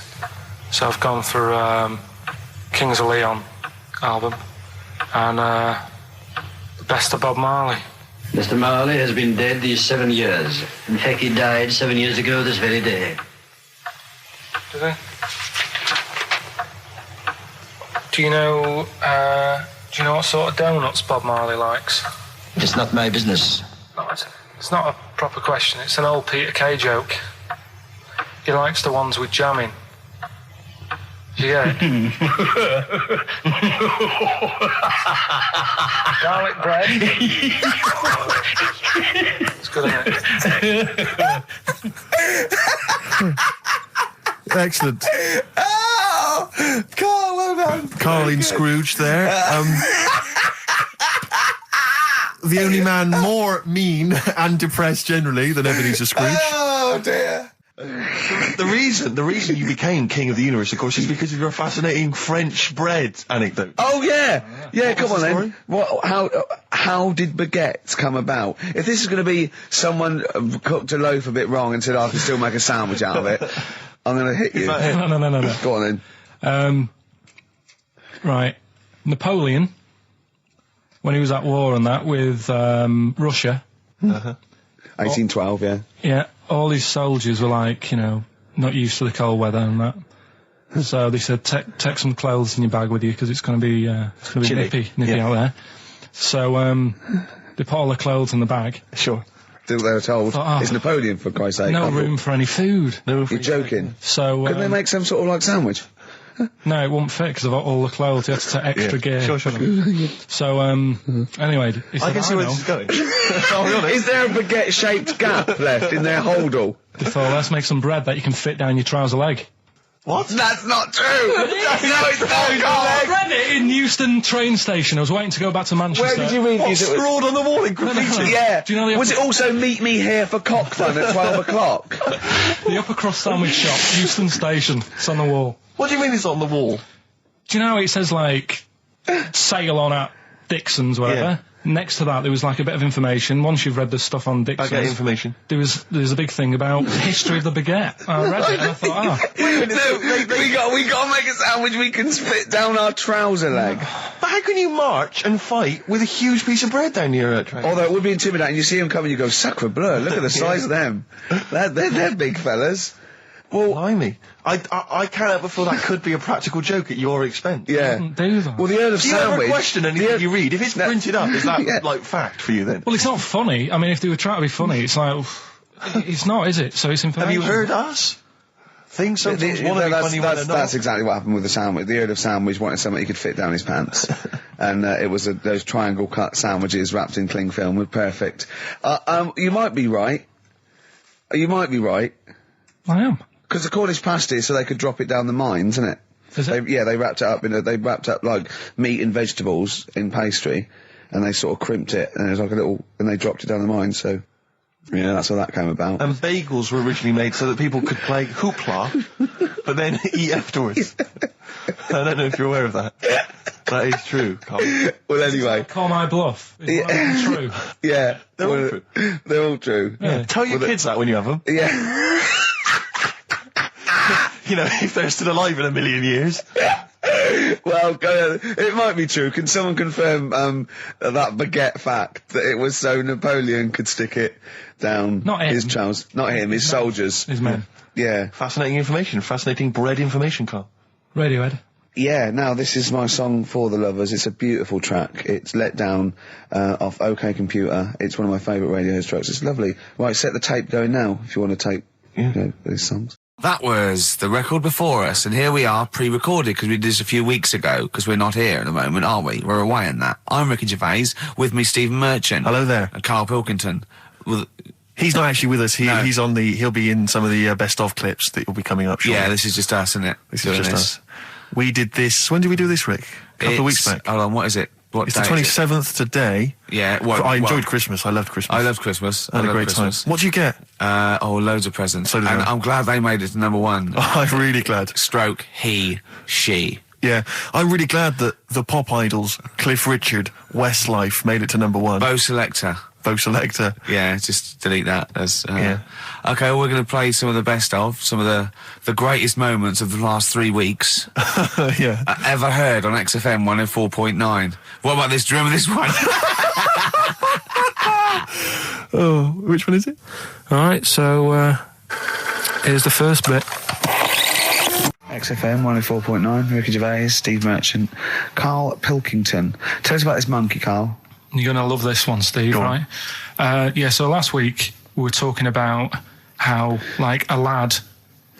So I've gone for Kings of Leon album and the Best of Bob Marley. Mr. Marley has been dead these 7 years. In fact, he died 7 years ago this very day. Did he? Do you know what sort of donuts Bob Marley likes? It's not my business. No, it's not a proper question. It's an old Peter Kay joke. He likes the ones with jam in. Do you get it? Garlic bread. It's good, isn't it? Excellent. Oh! Carl, well done. Carling Scrooge there. The only man more mean and depressed generally than Ebenezer Scrooge. Oh, dear. The reason you became King of the Universe, of course, is because of your fascinating French bread anecdote. Oh, yeah. Yeah, come on the then. How did baguettes come about? If this is going to be someone cooked a loaf a bit wrong and said, I can still make a sandwich out of it, I'm going to hit you. No. Go on then. Right. Napoleon, when he was at war and that with Russia. 1812, yeah. Yeah, all his soldiers were like, not used to the cold weather and that. So they said, take some clothes in your bag with you because it's going to be nippy out there. So they put all the clothes in the bag. Sure. They were told. It's Napoleon, for Christ's sake. No room for any food. You're joking. So couldn't they make some sort of like sandwich? No, it wouldn't fit because of all the clothes. You had to take extra gear. Sure. So, anyway, he said, I can see where this is going. Is there a baguette-shaped gap left in their holdall? They thought, let's make some bread that you can fit down your trouser leg. What? That's not true! No, it's not, I read it in Euston train station. I was waiting to go back to Manchester. Where did you read What, scrawled on the wall in graffiti? Yeah. Do you know was it also meet me here for cock fun at 12 o'clock? The upper crust sandwich shop, Euston station. It's on the wall. What do you mean it's on the wall? Do you know it says like sail on at Dixon's, whatever? Yeah. Next to that there was like a bit of information. Once you've read the stuff on Dixon's, I get information. There's a big thing about the history of the baguette. I read it and I thought, we got to make a sandwich we can spit down our trouser leg. But how can you march and fight with a huge piece of bread down your train? Although it would be intimidating. You see them coming, you go, sacre bleu, look at the size of them. They're big fellas. Well, blimey. I can't help but feel that could be a practical joke at your expense. Yeah. do that. Well, the Earl of Do you Sandwich... ever question anything you read? If it's printed up, is that, like, fact for you then? Well, it's not funny. I mean, if they were trying to be funny, it's like, it's not, is it? So it's information. Have you heard us? Things sometimes want to be funny when they're not. That's exactly what happened with the sandwich. The Earl of Sandwich wanted something he could fit down his pants. And it was those triangle cut sandwiches wrapped in cling film were perfect. You might be right. You might be right. I am. Because the Cornish pasty is so they could drop it down the mines, isn't it? Is it? They wrapped it up they wrapped up like meat and vegetables in pastry, and they sort of crimped it, and it was like and they dropped it down the mine, so, yeah, that's how that came about. And bagels were originally made so that people could play hoopla, but then eat afterwards. I don't know if you're aware of that. That is true, Carl. Well, anyway. Call my bluff. Is that true? Yeah. They're all true. They're all true. Yeah. Tell your kids that when you have them. Yeah. You know, if they're still alive in a million years. Well, it might be true. Can someone confirm that baguette fact, that it was so Napoleon could stick it down his trousers? Not him, his soldiers. His men. Yeah. Fascinating information. Fascinating bread information, Carl. Radiohead. Yeah, now this is my song for the lovers. It's a beautiful track. It's Let Down off OK Computer. It's one of my favourite Radiohead tracks. It's lovely. Right, set the tape going now if you want to tape these songs. That was the record before us, and here we are, pre-recorded, because we did this a few weeks ago, because we're not here at the moment, are we? We're away in that. I'm Ricky Gervais, with me Stephen Merchant. Hello there. And Karl Pilkington. He's not actually with us. No. He'll be in some of the best of clips that will be coming up shortly. Yeah, this is just us, isn't it? This is just us. We did this. When did we do this, Rick? A couple of weeks back. Hold on, what is it? What It's the day is it? 27th today. Yeah. I enjoyed Christmas. I loved Christmas. I loved Christmas. I had a great time. What did you get? Loads of presents. So did and I. I'm glad they made it to number one. I'm really glad. Stroke, he, she. Yeah, I'm really glad that the pop idols, Cliff Richard, Westlife, made it to number one. Bo Selector. Yeah, just delete that. Yeah. Okay, well, we're going to play some of the best of, some of the greatest moments of the last 3 weeks. Yeah. Ever heard on XFM 104.9. What about this? Do you remember this one? Oh, which one is it? All right, so here's the first bit. XFM 104.9, Ricky Gervais, Steve Merchant, Karl Pilkington. Tell us about this monkey, Karl. You're going to love this one, Steve, right? So last week we were talking about how, like, a lad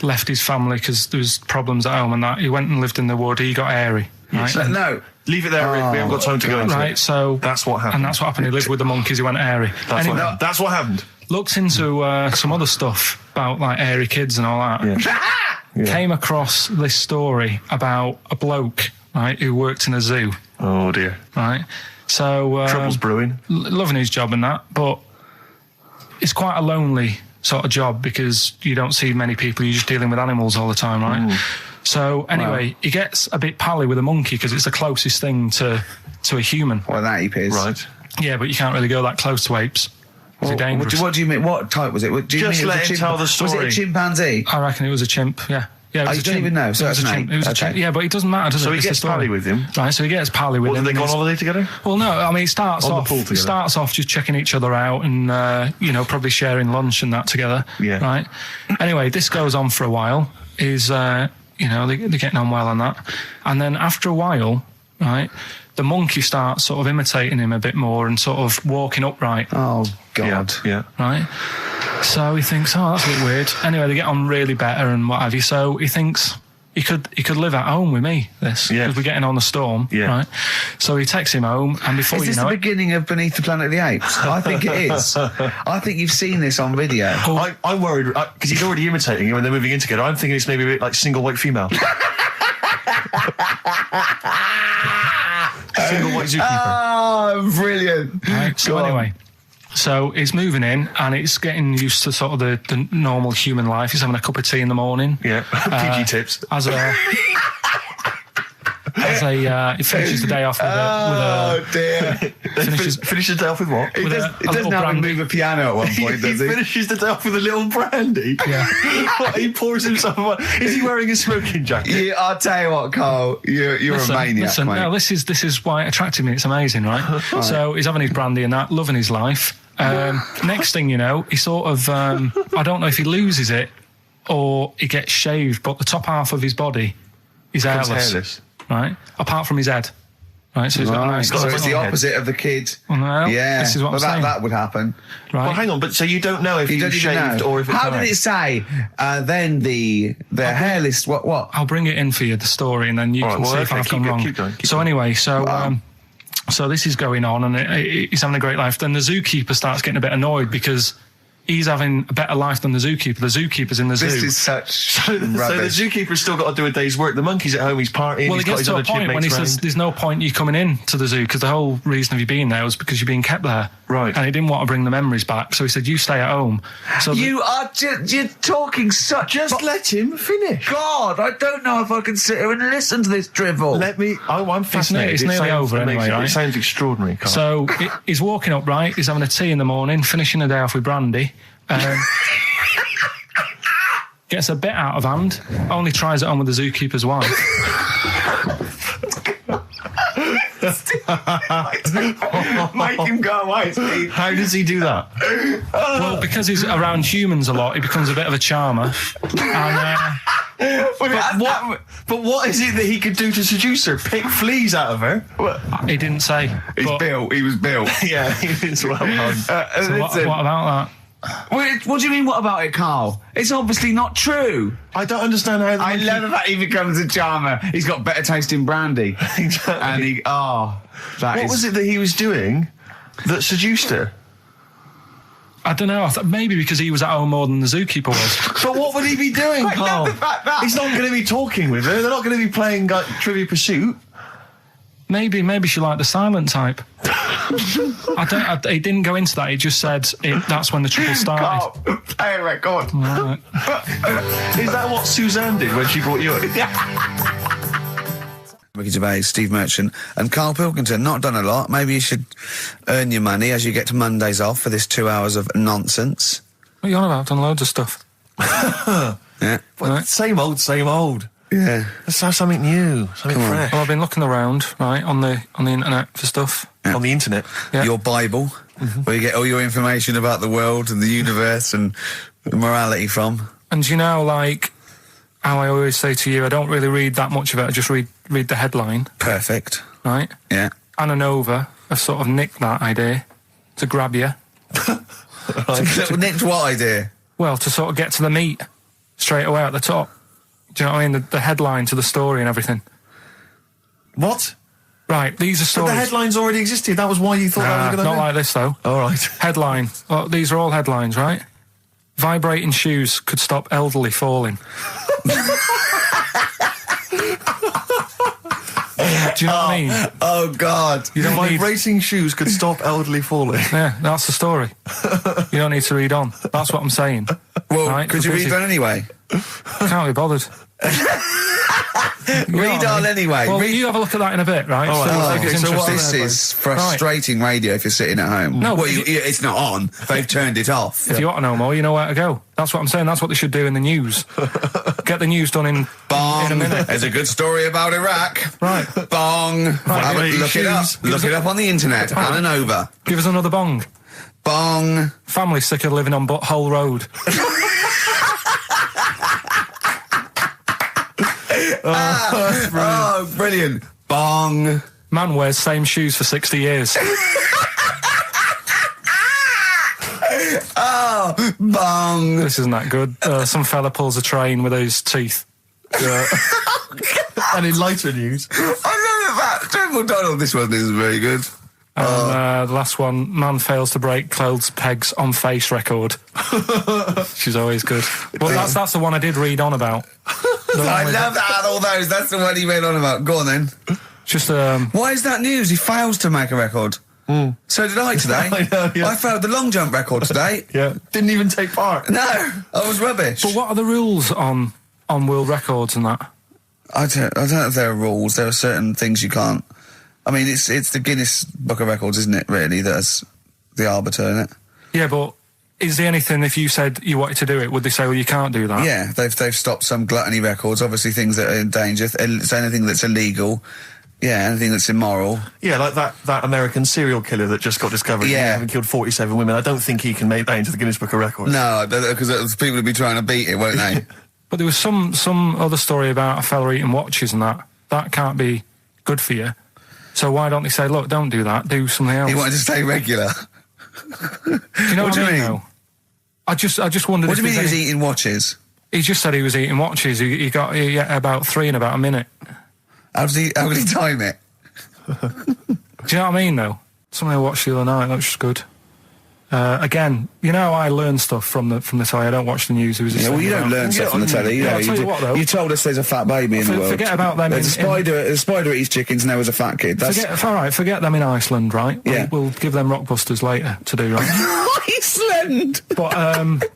left his family because there was problems at home and that. He went and lived in the wood. He got airy, right? No. Leave it there, Rick. We haven't got time to go into Right, it. so... That's what happened. And that's what happened. He lived with the monkeys. He went airy. That's what happened. Looked into some other stuff about, like, airy kids and all that. Yeah. Came across this story about a bloke, right, who worked in a zoo, Oh, dear. right? So... Trouble's brewing. Loving his job and that, but it's quite a lonely sort of job because you don't see many people. You're just dealing with animals all the time, right? So anyway, he gets a bit pally with a monkey because it's the closest thing to a human. Well, that ape is. Right. Yeah, but you can't really go that close to apes. It's dangerous. What do you mean? What type was it? Do you Just mean let him tell the story. Was it a chimpanzee? I reckon it was a chimp, yeah. Yeah, it was you a don't chimp. even know, so It was that's a an chimp. ape. It was a Okay. chimp. Yeah, but it doesn't matter, does it? So he It's the gets story. pally with him. Right, so he gets pally with What, him. do they go on and holiday together? Well, no, I mean, it starts On the off. pool It together. starts off just checking each other out and probably sharing lunch and that together. Yeah. Right. Anyway, this goes on for a while. They're getting on well on that, and then after a while, right, the monkey starts sort of imitating him a bit more and sort of walking upright. Oh, God. Yeah. Right. So he thinks, oh, that's a bit weird. Anyway, they get on really better and what have you. So he thinks he could live at home with me. Because we're getting on the storm. Yeah. Right. So he takes him home, and before Is you this know the it, beginning of Beneath the Planet of the Apes? I think it is. I think you've seen this on video. I'm worried because he's already imitating him when they're moving in together. I'm thinking it's maybe a bit like Single White Female. Single White Zookeeper. Oh, brilliant. right, so anyway. So he's moving in, and it's getting used to sort of the normal human life. He's having a cup of tea in the morning. Yeah. PG tips. He finishes the day off with Oh, dear. Finishes the day off with what? He with does, a he doesn't little have him brandy. move a piano at one point, He does he? finishes the day off with a little brandy. Yeah. He pours himself one. Is he wearing a smoking jacket? I'll tell you what, Carl, you're a maniac, mate. No, this is why it attracted me. It's amazing, right? So he's having his brandy and that, loving his life. Next thing you know, he sort of, I don't know if he loses it or he gets shaved, but the top half of his body is hairless. Right? Apart from his head. Right, so he's got a nice So it's the head. opposite of the kid. Well, Yeah, this is what I'm saying. that would happen. Right? Well, hang on, but so you don't know if You he's don't even shaved know. or if it's How did it say? Then the hairless. What? I'll bring it in for you, the story, and then you All can right, see well, if okay, I've keep gone going, wrong. keep going. So anyway, Wow. so this is going on, and he's having a great life. Then the zookeeper starts getting a bit annoyed because he's having a better life than the zookeeper. The zookeeper's in the zoo. This is such So the rubbish. zookeeper's still got to do a day's work. The monkey's at home, he's partying, well, he's he got gets his to a other point when he chipmates says round. there's no point you coming in to the zoo because the whole reason of you being there was because you're being kept there. Right. And he didn't want to bring the memories back, so he said, you stay at home. So You are you're talking such. Just let him finish. God, I don't know if I can sit here and listen to this drivel. I'm fascinated. it's It nearly sounds over anyway, amazing. right? It sounds extraordinary, Carl. So he's walking up, right? He's having a tea in the morning, finishing the day off with brandy. Gets a bit out of hand, only tries it on with the zookeeper's wife. Make him go away, Steve. How does he do that? Well, because he's around humans a lot, he becomes a bit of a charmer. And But what is it that he could do to seduce her? Pick fleas out of her? He didn't say. He was built. Yeah, it's well done. So what about that? What do you mean, what about it, Carl? It's obviously not true. I don't understand how. I love that he becomes a charmer. He's got better taste in brandy. Exactly. And what was it that he was doing that seduced her? I don't know. Maybe because he was at home more than the zookeeper was. But what would he be doing, I Carl? love the fact that- He's not going to be talking with her. They're not going to be playing Trivia Pursuit. Maybe she liked the silent type. He didn't go into that. He just said that's when the trouble started. Carl, play a record. Right. Is that what Suzanne did when she brought you in? Ricky Gervais, Steve Merchant, and Karl Pilkington. Not done a lot. Maybe you should earn your money as you get to Mondays off for this 2 hours of nonsense. What are you on about? I've done loads of stuff. Yeah. Well, same old. Yeah. Let's have something new, something fresh. Well, I've been looking around, right, on the internet for stuff. Yeah. On the internet. Yeah. Your Bible, where you get all your information about the world and the universe and morality from. And you know, like how I always say to you, I don't really read that much of it. I just read the headline. Perfect. Right? Yeah. Anna Nova have sort of nicked that idea to grab you. Nicked what idea? Well, to sort of get to the meat straight away at the top. Do you know what I mean? The headline to the story and everything. What? Right, these are But stories. the headlines already existed. That was why you thought that was going to not like this, though. All right. Headline. Well, these are all headlines, right? Vibrating shoes could stop elderly falling. Do you know what I mean? Oh, God. You don't need... Vibrating shoes could stop elderly falling. Yeah, that's the story. You don't need to read on. That's what I'm saying. Well, right? could you read that anyway? Can't be bothered. Read on anyway. Well, you have a look at that in a bit, right? All right. See if it's So what interesting. This is frustrating radio if you're sitting at home. No, well, but it's not on. They've turned it off. If you want to know more, you know where to go. That's what I'm saying. That's what they should do in the news. Get the news done in Bong. a minute. There's a good story about Iraq. Right. Bong. Have a look it up. Look it up on the internet. Anna Nova. Give us another bong. Bong. Family sick of living on Butthole Road. Oh, brilliant. Bong. Man wears same shoes for 60 years. Oh, bong. This isn't that good. Some fella pulls a train with his teeth. And in lighter news. I love that. Jungle Donald, this one isn't very good. And the last one, man fails to break clothes pegs on face record. She's always good. Well, that's the one I did read on about. I love that out of all those. That's the one he read on about. Go on then. Just Why is that news? He fails to make a record. So did I today. I know, yeah. I failed the long jump record today. Yeah. Didn't even take part. No, I was rubbish. But what are the rules on world records and that? I don't know if there are rules. There are certain things you can't. I mean, it's the Guinness Book of Records, isn't it? Really, that's the arbiter, isn't it? Yeah, but is there anything, if you said you wanted to do it, would they say, well, you can't do that? Yeah, they've stopped some gluttony records. Obviously, things that are in danger. It's anything that's illegal. Yeah, anything that's immoral. Yeah, like that American serial killer that just got discovered. Yeah. Having killed 47 women. I don't think he can make that into the Guinness Book of Records. No, because people would be trying to beat it, won't they? But there was some other story about a fella eating watches and that. That can't be good for you. So why don't they say, look, don't do that, do something else? He wanted to stay regular. Do you know what I mean? Though? I just wondered. What do you mean he was any... eating watches? He just said he was eating watches. He got about 3 in about a minute. How did he time it? Do you know what I mean, though? Something I watched the other night, that was just good. Again, you know, I learn stuff from the telly. I don't watch the news. Yeah, well, you don't learn stuff from the telly. Yeah, I'll tell you what, though. You told us there's a fat baby in the world. Forget about them. There's a spider eats chickens, and there was a fat kid. Forget them in Iceland, right? Yeah. We'll give them Rockbusters later to do, right? Iceland! But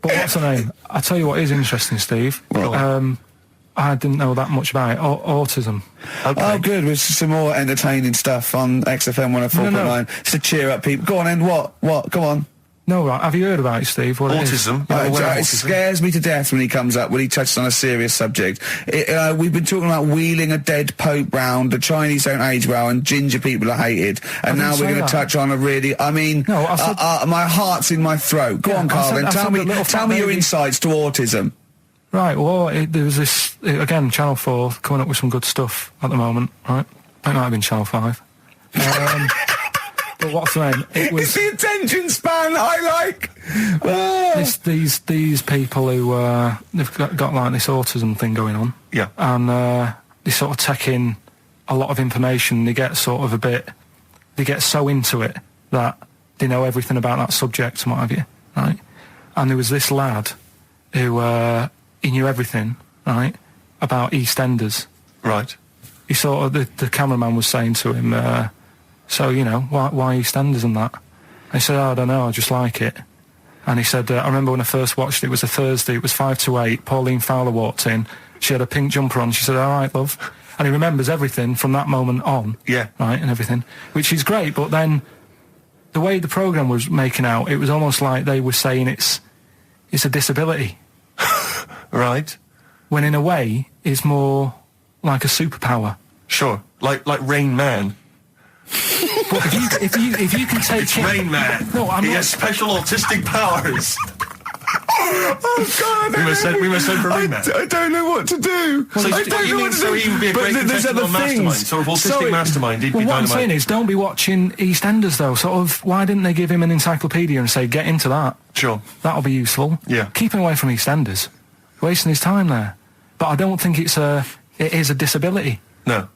what's the name? I'll tell you what is interesting, Steve. I didn't know that much about it. Autism. Okay. Oh, good. With some more entertaining stuff on XFM 104.9. Just to cheer up people. Go on, then. What? Come on. No, right. Have you heard about it, Steve? What autism? It scares me to death when he comes up, when he touches on a serious subject. We've been talking about wheeling a dead pope round, the Chinese don't age well, and ginger people are hated. And now we're going to touch on a really... I mean, my heart's in my throat. Go on, Carl, then. Tell me your insights to autism. Right, well, there was this, again, Channel 4 coming up with some good stuff at the moment, right? It might have been Channel 5. But what's the name? It was It's the attention span I like. Oh. these people who, they've got like this autism thing going on. Yeah. And they sort of take in a lot of information. They get sort of they get so into it that they know everything about that subject and what have you, right? And there was this lad who, he knew everything, right, about EastEnders. Right. He sort of, the cameraman was saying to him, so, you know, why EastEnders and that? And he said, oh, I don't know, I just like it. And he said, I remember when I first watched it was a Thursday, it was 5 to 8, Pauline Fowler walked in, she had a pink jumper on, she said, all right, love. And he remembers everything from that moment on. Yeah. Right, and everything, which is great, but then the way the programme was making out, it was almost like they were saying it's a disability. Right. When in a way, it's more like a superpower. Sure. Like Rain Man. But if you can take It's Rain Man. No, I'm he not. has special autistic powers. Oh God! We must send for Rain Man. I don't know what to do. So I don't know what to so do. he would be a But great there's contestant other on Mastermind. things. Sort of autistic Sorry. Mastermind. He'd Well, be what I'm saying dynamite. is, don't be watching EastEnders though. Sort of, why didn't they give him an encyclopedia and say, get into that? Sure. That'll be useful. Yeah. Keep him away from EastEnders. Wasting his time there. But I don't think it is a disability. No.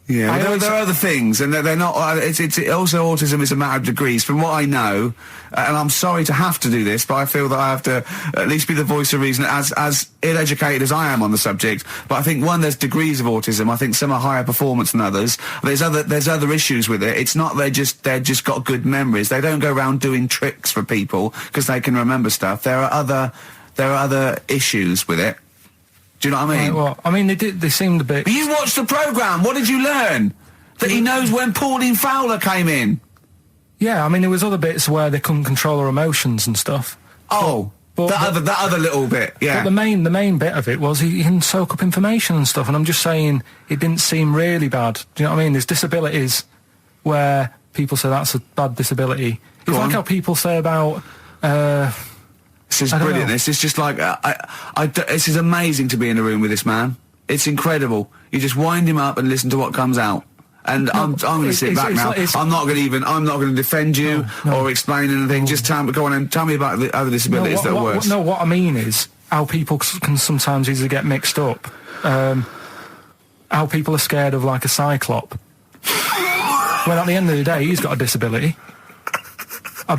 Yeah, I there always- are other things, and they're not. It's also autism is a matter of degrees. From what I know, and I'm sorry to have to do this, but I feel that I have to at least be the voice of reason, as ill-educated as I am on the subject. But I think there's degrees of autism. I think some are higher performance than others. There's other issues with it. It's not they're just got good memories. They don't go around doing tricks for people because they can remember stuff. There are other issues with it. Do you know what I mean? Right, well, I mean, they seemed a bit... But you watched the programme. What did you learn? That he knows when Pauline Fowler came in. Yeah, I mean, there was other bits where they couldn't control their emotions and stuff. Oh, that other little bit, yeah. But the main bit of it was he can soak up information and stuff, and I'm just saying it didn't seem really bad. Do you know what I mean? There's disabilities where people say that's a bad disability. It's like how people say about... This is I don't brilliant. know. This is just like this is amazing to be in a room with this man. It's incredible. You just wind him up and listen to what comes out. And I'm going to sit back now. I'm not going to defend you or explain anything. Just go on and tell me about the other disabilities that are worse. What I mean is how people can sometimes easily get mixed up. How people are scared of like a cyclop. When at the end of the day, he's got a disability. A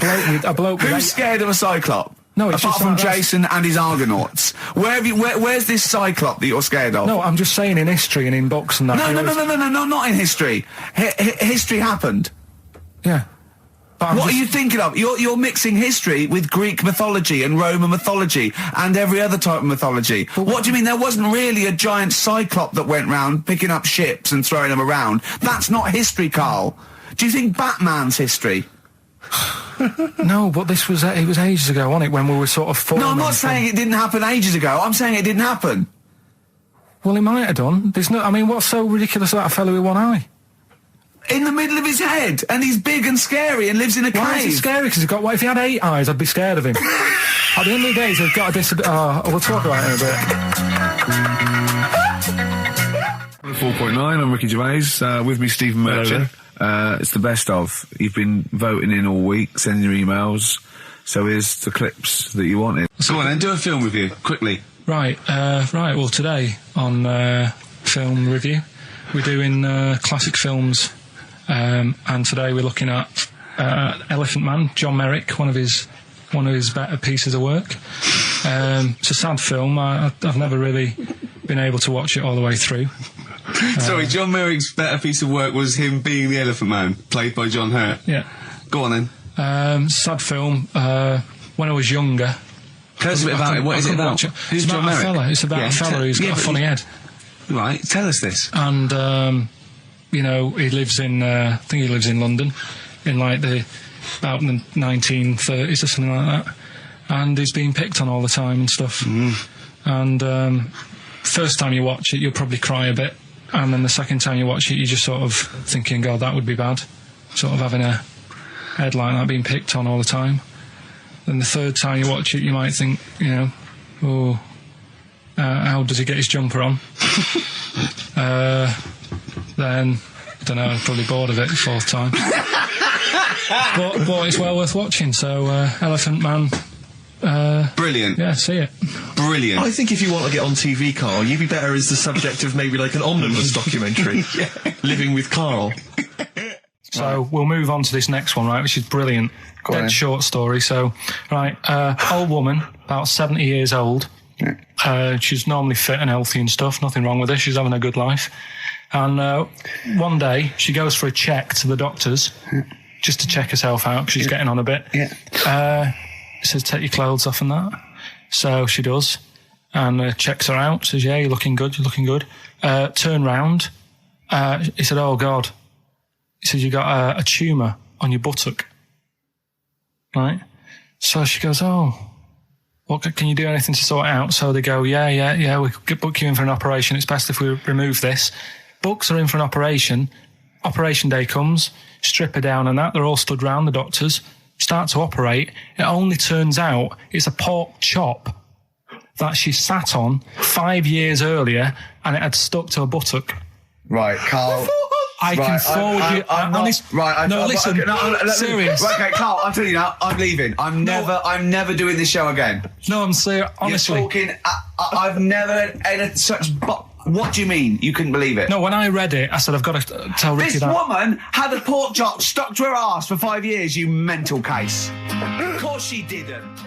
bloke with Who's scared of a cyclop? No, it's apart just from like Jason and his Argonauts. Where's this cyclop that you're scared of? No, I'm just saying in history and in books and that. No, not in history. History happened. Yeah. But What are you thinking of? You're mixing history with Greek mythology and Roman mythology and every other type of mythology. What do you mean there wasn't really a giant cyclop that went round picking up ships and throwing them around? That's not history, Carl. Do you think Batman's history? No, but this was it was ages ago, wasn't it? When we were sort of forming. No, I'm not saying it didn't happen ages ago. I'm saying it didn't happen. Well, it might have done. There's no. I mean, what's so ridiculous about a fellow with one eye? In the middle of his head, and he's big and scary and lives in a Why is he cave. scary? Because he's got. What if he had 8 eyes? I'd be scared of him. At the end of the day, he's got a disability. We'll talk about it in a bit. 4.9, I'm Ricky Gervais, with me Stephen Merchant. It's the best of. You've been voting in all week, sending your emails, so here's the clips that you wanted. So go on then, do a film review, quickly. Right, well today on film review, we're doing classic films, and today we're looking at Elephant Man, John Merrick, one of his better pieces of work. It's a sad film. I've never really been able to watch it all the way through. Sorry, John Merrick's better piece of work was him being the Elephant Man, played by John Hurt. Yeah. Go on then. Sad film. When I was younger. Tell us a bit about it. What is it about? Who's John Merrick? It's about a fella who's got a funny head. Right, tell us this. And, you know, he lives in, I think he lives in London, in like about the 1930s or something like that. And he's being picked on all the time and stuff. And first time you watch it, you'll probably cry a bit. And then the second time you watch it, you're just sort of thinking, God, that would be bad. Sort of having a head like that being picked on all the time. Then the third time you watch it, you might think, you know, oh, How does he get his jumper on? Then, I don't know, probably bored of it the fourth time. but it's well worth watching, so Elephant Man... Brilliant. Yeah, see it. Brilliant. I think if you want to get on TV, Carl, you'd be better as the subject of maybe like an omnibus documentary. Living with Carl. So we'll move on to this next one, right, which is brilliant. Dead short story. So, right, old woman, about 70 years old. She's normally fit and healthy and stuff, nothing wrong with her, she's having a good life. And one day, she goes for a check to the doctors, just to check herself out, because she's getting on a bit. It says, take your clothes off and that. So she does, and checks her out, says, yeah, you're looking good, turn round. He said, oh, God. He said, you got a tumour on your buttock. Right? So she goes, oh, well, can you do anything to sort it out? So they go, yeah, we could book you in for an operation. It's best if we remove this. Books are in for an operation. Operation day comes, strip her down and that. They're all stood round, the doctors. Start to operate. It only turns out it's a pork chop that she sat on 5 years earlier, and it had stuck to her buttock. Right, Carl. I can forward you. Listen. Serious. Right, okay, Carl. I'm telling you now. I'm leaving. I'm never doing this show again. No, I'm serious. Honestly, you're talking. I've never had such. What do you mean? You couldn't believe it? No, when I read it, I said, I've got to tell Ricky this woman had a pork chop stuck to her arse for 5 years, you mental case. Of course she didn't.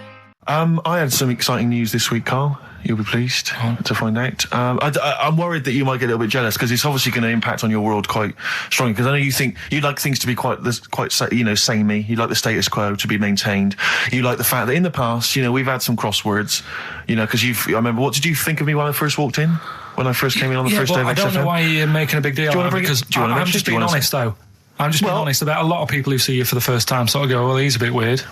I had some exciting news this week, Carl. You'll be pleased to find out. I'm worried that you might get a little bit jealous, because it's obviously going to impact on your world quite strongly, because I know you think you'd like things to be quite samey. You'd like the status quo to be maintained. You like the fact that in the past, we've had some crosswords, because I remember, what did you think of me when I first walked in? When I first came in on the first day of XFM? I don't know why you're making a big deal out of it, because I'm just being honest, though. I'm just being honest about a lot of people who see you for the first time sort of go, well, he's a bit weird.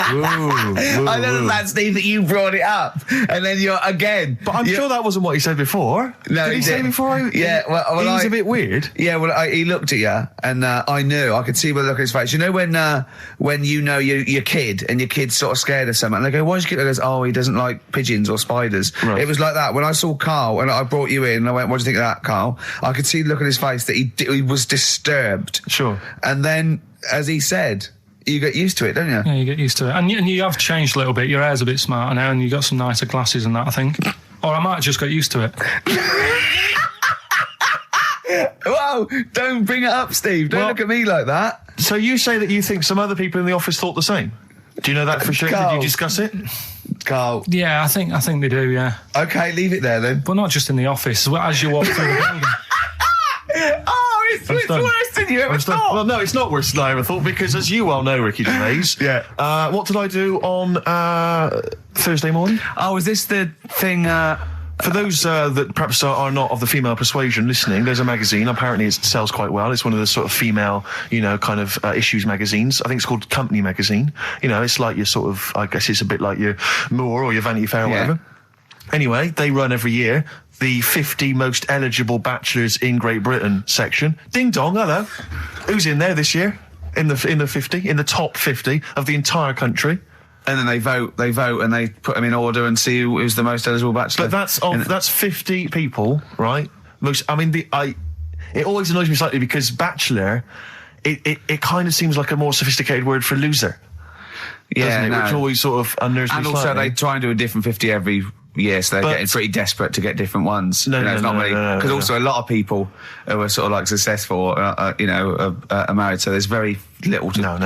I know that, Steve, that you brought it up, and then you're again. But I'm sure that wasn't what he said before. No, did he say before? He's a bit weird. Yeah, he looked at you, and I knew, I could see by the look on his face. You know when you know your kid, and your kid's sort of scared of something, and they go, "Why's your kid?" He goes, "Oh, he doesn't like pigeons or spiders." Right. It was like that when I saw Carl, and I brought you in, and I went, "What do you think of that, Carl?" I could see the look on his face that he was disturbed. Sure. And then, as he said, you get used to it, don't you? Yeah, you get used to it. And you have changed a little bit. Your hair's a bit smarter now, and you got some nicer glasses and that, I think. Or I might have just got used to it. Whoa, don't bring it up, Steve. Don't look at me like that. So you say that you think some other people in the office thought the same? Do you know that for sure? Carl. Did you discuss it? Carl. Yeah, I think they do, yeah. Okay, leave it there then. But not just in the office, as you walk through the building. Oh, it's worse than you ever thought. Well, no, it's not worse than I ever thought, because as you well know, Ricky Gervais, what did I do on Thursday morning? Oh, is this the thing... For those that perhaps are not of the female persuasion listening, there's a magazine. Apparently it sells quite well. It's one of the sort of female, kind of issues magazines. I think it's called Company Magazine. It's like your sort of, I guess it's a bit like your More or your Vanity Fair or whatever. Anyway, they run every year the 50 most eligible bachelors in Great Britain section. Ding dong, hello. Who's in there this year? In the top 50 of the entire country. And then they vote, and they put them in order and see who's the most eligible bachelor. But that's 50 people, right? It always annoys me slightly, because bachelor, it kind of seems like a more sophisticated word for loser. Yeah, doesn't it? Which always sort of unnerves me slightly. And also they try and do a different 50 every year, so they're getting pretty desperate to get different ones. Because also a lot of people who are sort of like successful, are married, so there's very little to... No.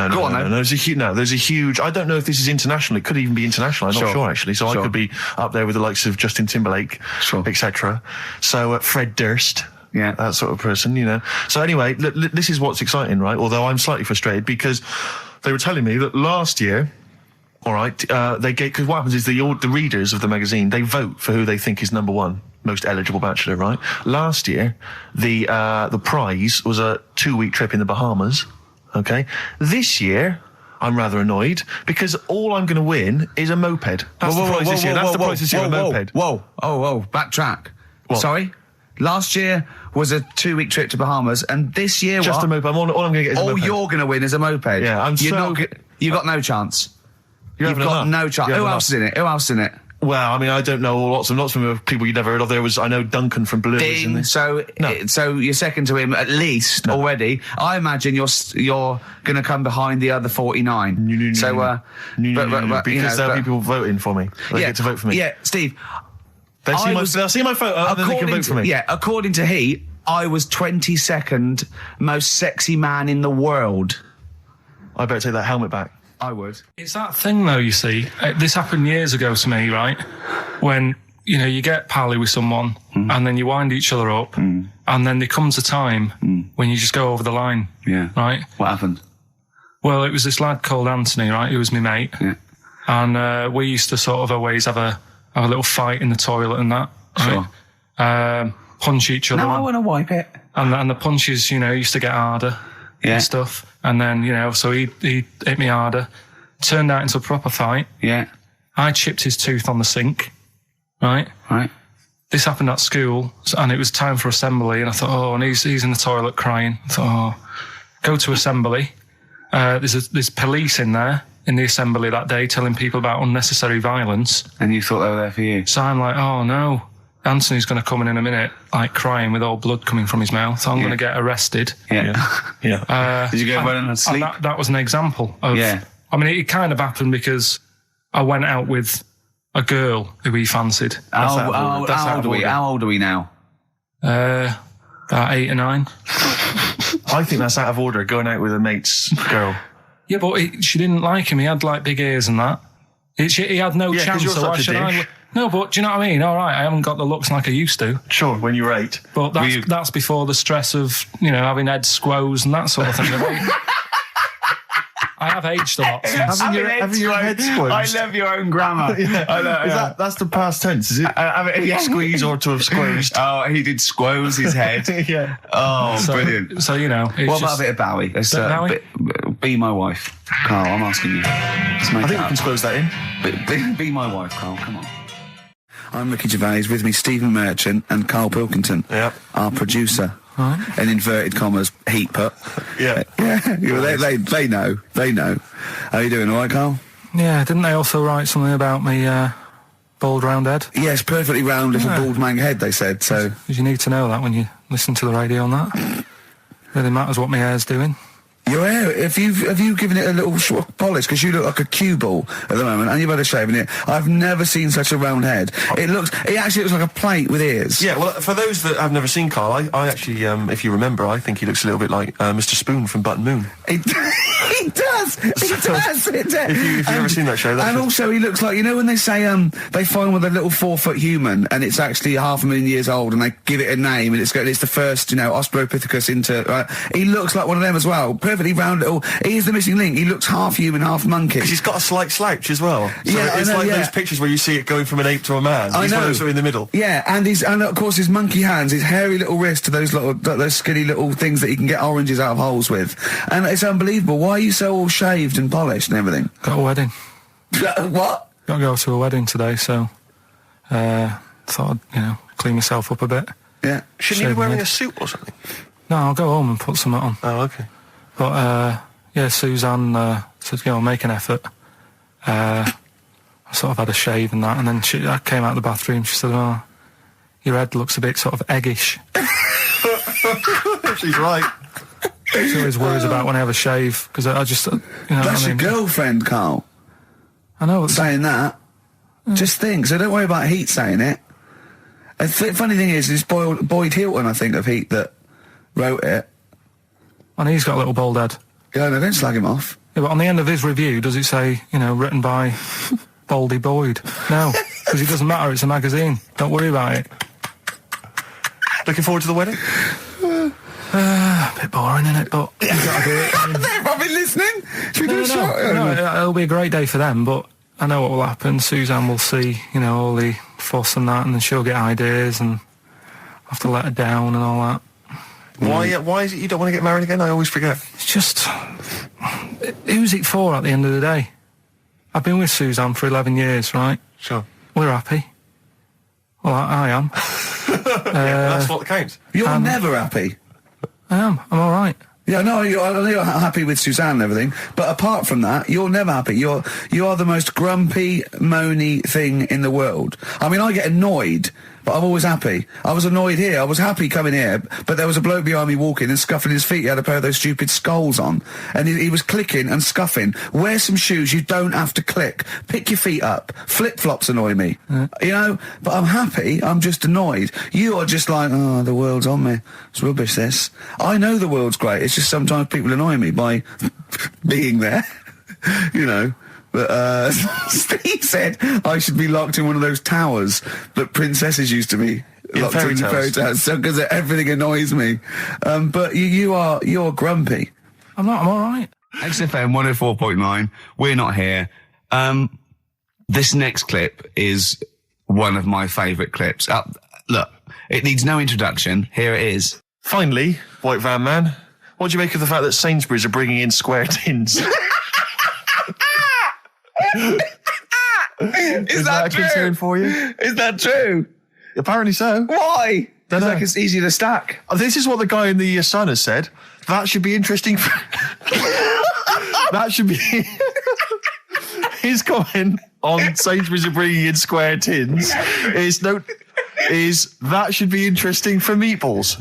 There's a huge... I don't know if this is international. It could even be international. I'm not sure, actually. So I could be up there with the likes of Justin Timberlake, etc. So Fred Durst... Yeah, that sort of person, So anyway, this is what's exciting, right? Although I'm slightly frustrated, because they were telling me that last year... All right, because what happens is the readers of the magazine, they vote for who they think is number one most eligible bachelor, right? Last year, the prize was a 2-week trip in the Bahamas. Okay, this year I'm rather annoyed, because all I'm going to win is a moped. That's the prize this year. That's the prize this year, a moped. Whoa! Backtrack. What? Sorry. Last year was a 2-week trip to Bahamas, and this year just a moped. All I'm going to get is a moped. All you're going to win is a moped. Yeah, you got no chance. You've got no chance. Who else is in it? Well, I mean, I don't know lots and lots of people you'd never heard of. I know Duncan from Blue. Ding. So you're second to him at least already. I imagine you're going to come behind the other 49. No, because there'll be people voting for me. They get to vote for me. Yeah, Steve. They'll see my photo and then they can vote for me. Yeah, according to Heat, I was 22nd most sexy man in the world. I better take that helmet back. I would. It's that thing, though, you see. This happened years ago to me, right? When, you get pally with someone and then you wind each other up and then there comes a time when you just go over the line. Yeah. Right? What happened? Well, it was this lad called Anthony, right? He was my mate. Yeah. And we used to sort of always have a little fight in the toilet and that. Right? Sure. Punch each other. No, I want to wipe it. And the punches, used to get harder. And stuff. And then, so he hit me harder. Turned out into a proper fight. Yeah. I chipped his tooth on the sink. Right. This happened at school, and it was time for assembly, and I thought, and he's in the toilet crying. I thought, go to assembly. There's police in there in the assembly that day telling people about unnecessary violence. And you thought they were there for you? So I'm like, oh no. Anthony's going to come in a minute, like crying with all blood coming from his mouth. I'm going to get arrested. Yeah. Did you go running and sleep? That was an example of... Yeah. I mean, it kind of happened because I went out with a girl who he fancied. How old are we now? About 8 or 9. I think that's out of order, going out with a mate's girl. Yeah, but she didn't like him. He had, like, big ears and that. He had no chance, so why should I... No, but do you know what I mean? All right, I haven't got the looks like I used to. Sure, when you were 8. But that's before the stress of, having head squoze and that sort of thing. I have aged a lot. Having your head squoze. I love your own grammar. That's the past tense, is it? Squeeze or to have squozed. Oh, he did squoze his head. Yeah. Oh, brilliant. So, what about a bit of Bowie? Bowie? Be my wife. Carl, I'm asking you. I think we can squoze that in. Be my wife, Carl, come on. I'm Ricky Gervais, with me Stephen Merchant and Karl Pilkington, our producer. In inverted commas, heat put. Yeah. They know. How you doing, all right, Carl? Yeah, didn't they also write something about me, bald round head? Yes, perfectly round little bald man head, they said, so... Because you need to know that when you listen to the radio on that. Really matters what my hair's doing. Your hair, have you given it a little polish? Because you look like a cue ball at the moment, and you've had a shave in it. I've never seen such a round head. It actually looks like a plate with ears. Yeah, well, for those that have never seen Carl, I actually, if you remember, I think he looks a little bit like Mr. Spoon from Button Moon. He does. If you've ever seen that show, and also he looks like, when they say they find with a little 4-foot human, and it's actually 500,000 years old, and they give it a name, and it's the first, Australopithecus into. Right? He looks like one of them as well. Perfectly round little. He is the missing link. He looks half human, half monkey. Because he's got a slight slouch as well. So yeah, it's like those pictures where you see it going from an ape to a man. He's one of those in the middle. Yeah, and of course his monkey hands, his hairy little wrist to those skinny little things that you can get oranges out of holes with, and it's unbelievable. Why are you so all shaved and polished and everything? Got a wedding. What? Got to go to a wedding today, so thought I'd clean myself up a bit. Yeah. Shouldn't you be wearing a suit or something? No, I'll go home and put something on. Oh, okay. But, Suzanne said, make an effort. I sort of had a shave and that, and then I came out of the bathroom, she said, your head looks a bit sort of eggish. She's right. She always worries about when I have a shave, because I just, That's your girlfriend, Carl. I know. Saying that. Just think, so don't worry about Heat saying it. The funny thing is, it's Boyd Hilton, I think, of Heat that wrote it. And he's got a little bald head. Yeah, no, don't slag him off. Yeah, but on the end of his review, does it say, written by Baldy Boyd? No, because it doesn't matter, it's a magazine. Don't worry about it. Looking forward to the wedding? A bit boring, isn't it? But you've got to do it. They've probably listening. Should we do a shot? No, it'll be a great day for them, but I know what will happen. Suzanne will see, all the fuss and that, and then she'll get ideas, and I'll have to let her down and all that. Why is it you don't want to get married again? I always forget. It's just... Who's it for at the end of the day? I've been with Suzanne for 11 years, right? Sure. We're happy. Well, I am. That's what counts. You're never happy. I am. I'm all right. Yeah, no, I know you're happy with Suzanne and everything, but apart from that, you're never happy. You are the most grumpy, moany thing in the world. I mean, I get annoyed, but I'm always happy. I was annoyed here. I was happy coming here, but there was a bloke behind me walking and scuffing his feet. He had a pair of those stupid skulls on, and he was clicking and scuffing. Wear some shoes. You don't have to click. Pick your feet up. Flip-flops annoy me. You know? But I'm happy. I'm just annoyed. You are just like, oh, the world's on me. It's rubbish, this. I know the world's great. It's just sometimes people annoy me by being there. You know? But, Steve said I should be locked in one of those towers that princesses used to be locked in fairy tales, so because everything annoys me. But you're grumpy. I'm not. I'm all right. XFM 104.9. We're not here. This next clip is one of my favourite clips. Look, it needs no introduction. Here it is. Finally, White Van Man, what do you make of the fact that Sainsbury's are bringing in square tins? Is that a true? concern for you? Is that true? Apparently so. Why? Dunno. It's like it's easy to stack. This is what the guy in the Sun has said. That should be interesting. That should be his comment on Sainsbury's are bringing in square tins. Is that should be interesting for meatballs.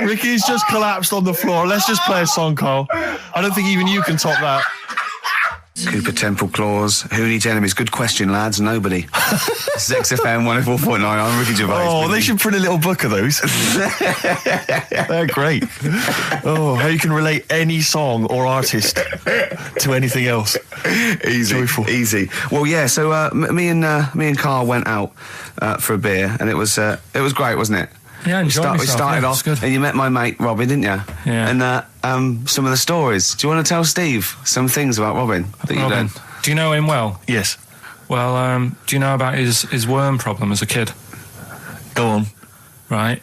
Ricky's just collapsed on the floor. Let's just play a song, Carl. I don't think even you can top that. Cooper Temple Claws. Who needs enemies? Good question, lads. Nobody. This is XFM 104.9. I'm Ricky Gervais. Oh, they should print a little book of those. They're great. Oh, how you can relate any song or artist to anything else. Easy. Joyful. Easy. Well, yeah, so me and Karl went out for a beer, and it was great, wasn't it? Yeah, I enjoyed myself. We started off, good. and you met my mate Robin, didn't you? Yeah. And some of the stories. Do you want to tell Steve some things about Robin that you learned? Do you know him well? Yes. Well, do you know about his worm problem as a kid? Go on. Right.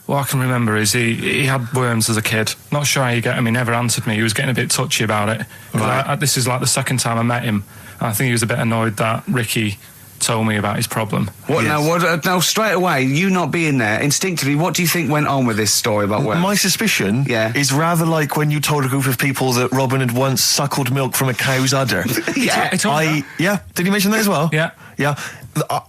What I can remember is he had worms as a kid. Not sure how you get them. He never answered me. He was getting a bit touchy about it. Right. This is like the second time I met him. I think he was a bit annoyed that Ricky told me about his problem. What Yes. now? Straight away, you not being there, instinctively, what do you think went on with this story about worms? My suspicion is rather like when you told a group of people that Robin had once suckled milk from a cow's udder. Yeah. Did he mention that as well? Yeah. Yeah.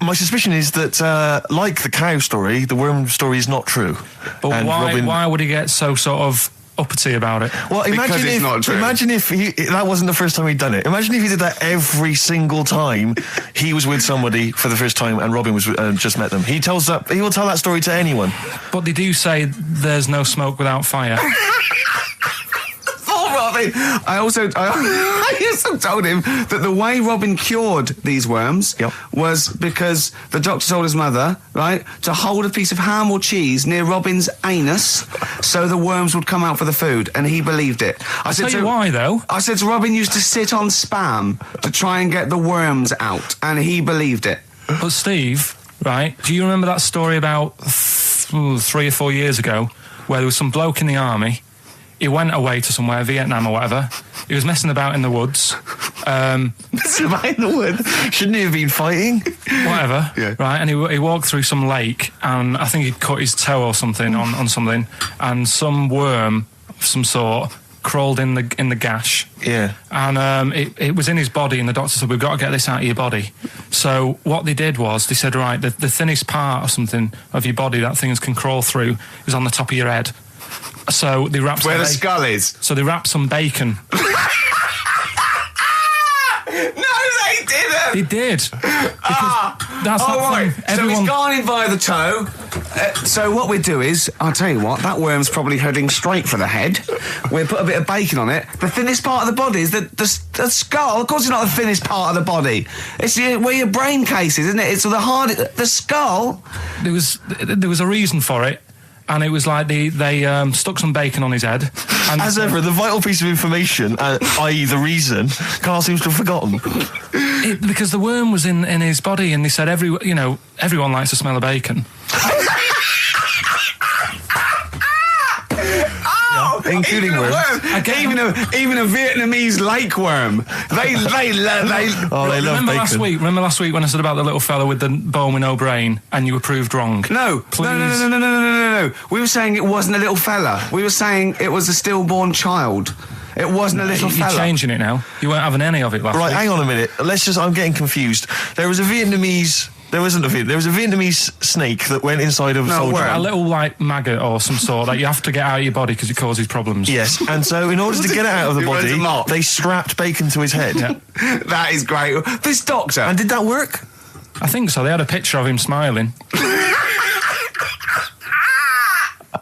My suspicion is that, like the cow story, the worm story is not true. But And why would he get so sort of uppity about it? Well, Because it's not true. Imagine if that wasn't the first time he'd done it. Imagine if he did that every single time he was with somebody for the first time and Robin was just met them. He will tell that story to anyone. But they do say there's no smoke without fire. Robin. I also told him that the way Robin cured these worms was because the doctor told his mother, right, to hold a piece of ham or cheese near Robin's anus so the worms would come out for the food, and he believed it. I'll tell you why, though. I said to Robin used to sit on spam to try and get the worms out, and he believed it. But Steve, right, do you remember that story about 3 or 4 years ago where there was some bloke in the army? He went away to somewhere, Vietnam or whatever. He was messing about in the woods. Messing about in the woods? Shouldn't he have been fighting? Whatever. Yeah. Right, and he walked through some lake, and I think he'd cut his toe or something on something, and some worm of some sort crawled in the gash. Yeah. And it was in his body, and the doctor said, we've got to get this out of your body. So what they did was, they said, right, the thinnest part or something of your body that things can crawl through is on the top of your head. So they wrapped Where the skull is. So they wrapped some bacon. No, they didn't. They did. Because that's that right. thing. So he's gone in via the toe. So what we do is, I'll tell you what, that worm's probably heading straight for the head. We'll put a bit of bacon on it. The thinnest part of the body is the skull. Of course it's not the thinnest part of the body. It's where your brain case is, isn't it? It's the skull. There was a reason for it. And it was like they stuck some bacon on his head. And As ever, the vital piece of information, i.e. the reason, Carl seems to have forgotten. Because the worm was in his body, and they said everyone likes the smell of bacon. including worms. Even a Vietnamese lake worm. They Oh, they love bacon. Remember last week when I said about the little fella with the bone with no brain, and you were proved wrong? No. We were saying it wasn't a little fella. We were saying it was a stillborn child. It wasn't a little fella. You're changing it now. You weren't having any of it last week. Right, hang on a minute. I'm getting confused. There was a Vietnamese snake that went inside of a soldier. A little, like, maggot or some sort that you have to get out of your body because it causes problems. Yes, and so in order to get it out of the body, they strapped bacon to his head. Yeah. That is great. This doctor. And did that work? I think so. They had a picture of him smiling.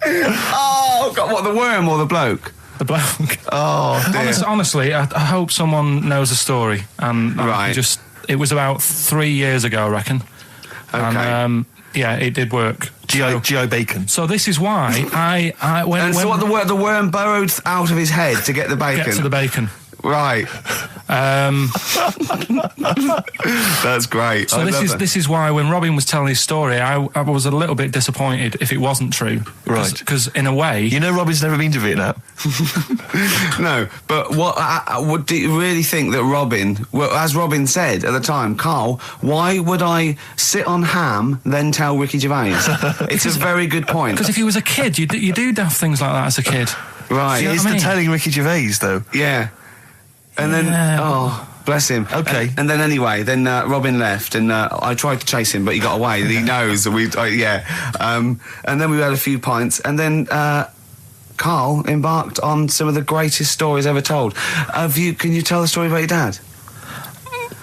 Oh, God, what, the worm or the bloke? The bloke. Oh, dear. Honestly, I hope someone knows the story. And it was about 3 years ago, I reckon. Okay. And, yeah, it did work. G.I. Bacon. So this is why the worm burrowed out of his head to get the bacon. Get to the bacon. Right. That's great. So this is why when Robin was telling his story, I was a little bit disappointed if it wasn't true. Right. Because in a way, you know, Robin's never been to Vietnam. No, but what do you really think that Robin? Well, as Robin said at the time, Karl, why would I sit on ham then tell Ricky Gervais? It's a very good point. Because if he was a kid, you do daft things like that as a kid. Right. He is the telling Ricky Gervais though. Yeah. And then, oh, bless him. Okay. And then anyway, Robin left, and I tried to chase him, but he got away. He knows that and then we had a few pints, and then Karl embarked on some of the greatest stories ever told. Can you tell the story about your dad?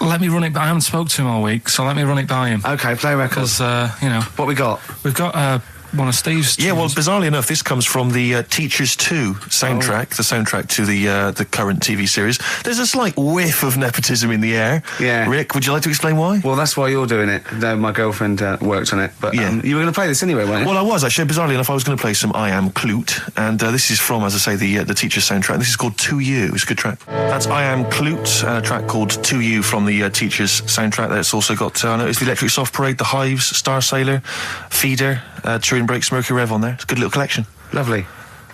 Let me run it by. I haven't spoke to him all week, so let me run it by him. Okay, play records. Because, what we got? We've got one of Steve's tunes. Yeah, well, bizarrely enough, this comes from the Teachers 2 soundtrack, the soundtrack to the current TV series. There's a slight whiff of nepotism in the air. Yeah. Rick, would you like to explain why? Well, that's why you're doing it. My girlfriend worked on it. But you were going to play this anyway, weren't you? Well, I was, actually. Bizarrely enough, I was going to play some I Am Clute, and this is from, as I say, the Teachers soundtrack. This is called To You. It's a good track. That's I Am Clute, a track called To You from the Teachers soundtrack. That's also got, I noticed, the Electric Soft Parade, The Hives, Star Sailor, Feeder, Turin Breaks, Mercury Rev on there. It's a good little collection. Lovely.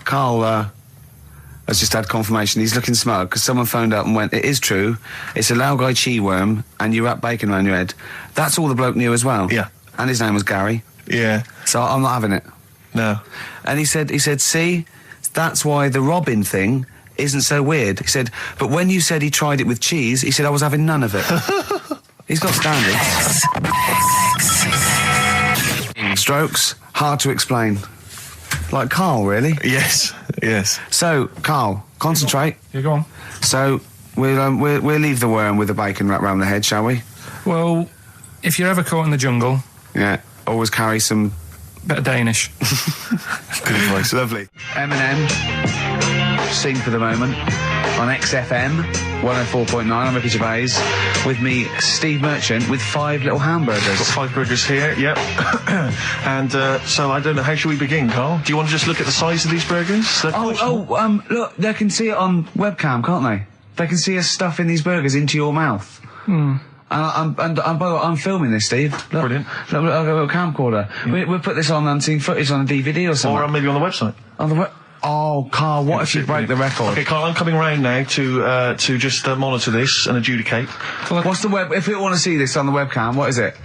Karl has just had confirmation. He's looking smug because someone phoned up and went, it is true, it's a Laogai chi worm and you wrap bacon around your head. That's all the bloke knew as well. Yeah. And his name was Gary. Yeah. So I'm not having it. No. And he said, see, that's why the Robin thing isn't so weird. He said, but when you said he tried it with cheese, he said I was having none of it. He's got standards. Strokes, hard to explain. Like Karl, really? Yes, yes. So, Karl, concentrate. Yeah, go on. So, we'll leave the worm with the bacon wrapped around the head, shall we? Well, if you're ever caught in the jungle... Yeah, always carry some... bit of Danish. Good advice. Lovely. Eminem, Sing for the Moment, on XFM 104.9. I'm Ricky Gervais. With me, Steve Merchant, with 5 little hamburgers. Got 5 burgers here, yep. And so I don't know, how should we begin, Karl? Do you want to just look at the size of these burgers? Look, they can see it on webcam, can't they? They can see us stuffing these burgers into your mouth. Hmm. And by the way, I'm filming this, Steve. Look, brilliant. Look, I've got a camcorder. Yeah. We'll put this on unseen footage on a DVD or something. Or maybe on the website. On the Oh, Karl, what if you break the record? Okay, Karl, I'm coming round now to just monitor this and adjudicate. What's the web? If we want to see this on the webcam, what is it?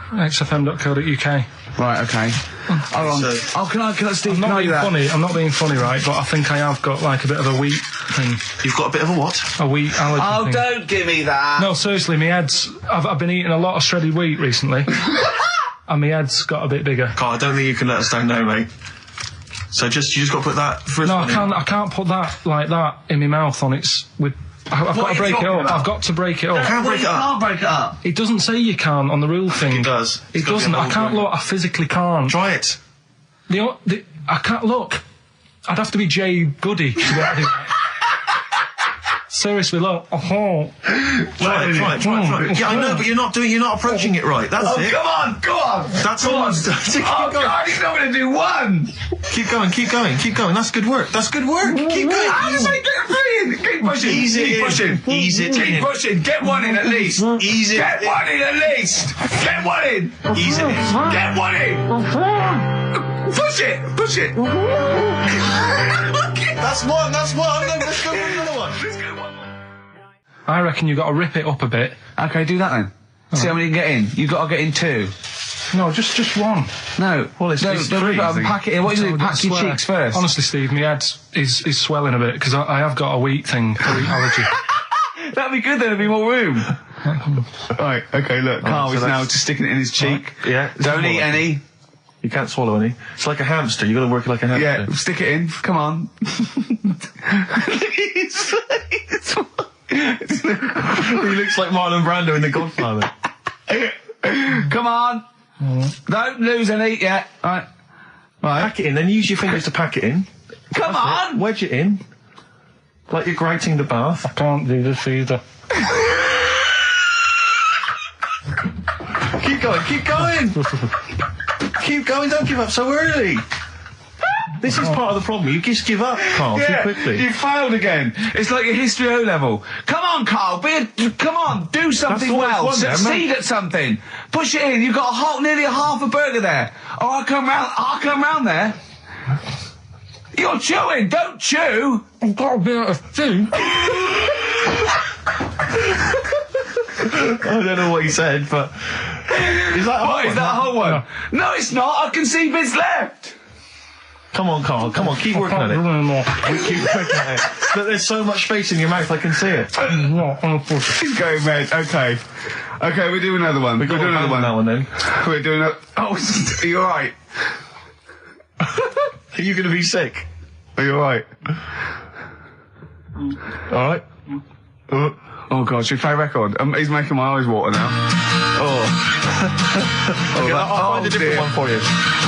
XFM.co.uk. Right, okay. Hold on. Can I, Steve, I'm not being funny. I'm not being funny, right? But I think I have got like a bit of a wheat thing. You've got a bit of a what? A wheat allergy thing. Don't give me that. No, seriously, my head's... I've been eating a lot of shredded wheat recently. And my head's got a bit bigger. Karl, I don't think you can let us down now, mate. So you just got to put that first. No, I can't put that like that in my mouth on its with. I've got to break it up. I've got to break it up. You can't break it up. Can't break it up. It doesn't say you can on the rule thing. It does. It doesn't. I can't look. I physically can't. Try it. I can't look. I'd have to be Jay Goody to be able to do that. Seriously, look. Oh. Try it. Yeah, I know, but you're not approaching it right. That's it. Come on. That's all. Keep going. God, he's not going to do one. Keep going. That's good work. Keep going. How does I get brilliant? Keep pushing. Keep pushing. Get one in at least. Ease it. Get one in at least. Get one in. Ease it. Get one in. Push it. That's one. Let's go for another one. I reckon you got to rip it up a bit. Okay, do that then. See how many you can get in. You've got to get in 2. No, just one. No. Well, it's don't three, rip it up and pack it in. What do you do? Don't Pack your swear. cheeks first. Honestly, Steve, my head is swelling a bit because I have got a wheat thing, a wheat allergy. That'd be good then, there'd be more room. Right, okay, look, Carl so is now that's- just sticking it in his cheek. Yeah. Don't eat any. You can't swallow any. It's like a hamster. You got to work it like a hamster. Yeah, stick it in. Come on. He looks like Marlon Brando in The Godfather. Come on. Don't lose any yet. Right. Pack it in, then use your fingers to pack it in. Come on. Wedge it in. Like you're grating the bath. I can't do this either. Keep going, keep going! Keep going, don't give up so early! This is part of the problem. You just give up, Carl, too quickly. You failed again. It's like your history O level. Come on, Carl. Come on. Do something That's well. what it's one, Succeed at something. Push it in. You've got nearly a half a burger there. Oh, I'll come round there. You're chewing. Don't chew. I've got a bit of food. I don't know what he said, but... Is that a whole What, is that a whole one? No, it's not. I can see bits left. Come on, Carl, come on, keep working at it. We keep working at it. But there's so much space in your mouth, I can see it. He's going red. Okay. Okay, we'll do another one. We'll do another one. That one then. We're doing a... Oh, are you alright? Are you going to be sick? Are you alright? Alright. Oh God, should we play a record? He's making my eyes water now. Oh. Okay, I'll find a different one for you.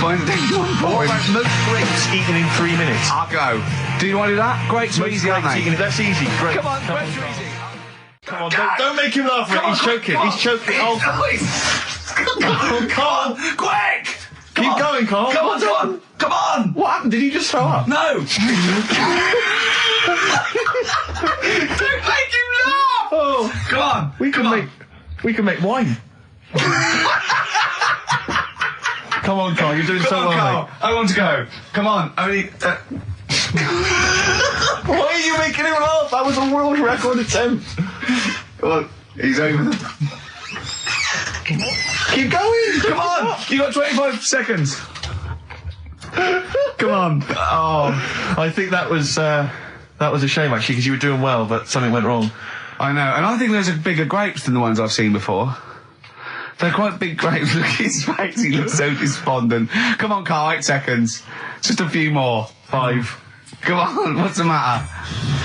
Find a different one for What him. about most grapes eaten in 3 minutes? I'll go. Do you want to do that? Grapes are easy, aren't they? That's easy. Great. Come on, grapes are easy. Come on, don't make him laugh. He's choking. He's choking. Oh, Carl. Quick! Keep going, Carl. Come on, come on! Come on! What happened? Did you just throw up? No! Don't make him laugh! Oh, Come on! we can make wine. Come on, Carl. You're doing so Come on, well, Carl. mate. I want to go. Come on. Only... Why are you making him laugh? That was a world record attempt. Come on. He's over. Keep going. Come on! You got 25 seconds. Come on. Oh, I think that was a shame actually because you were doing well, but something went wrong. I know, and I think those are bigger grapes than the ones I've seen before. They're quite big grapes. Look at his face, he looks so despondent. Come on, Carl, 8 seconds. Just a few more. 5. Come on, what's the matter?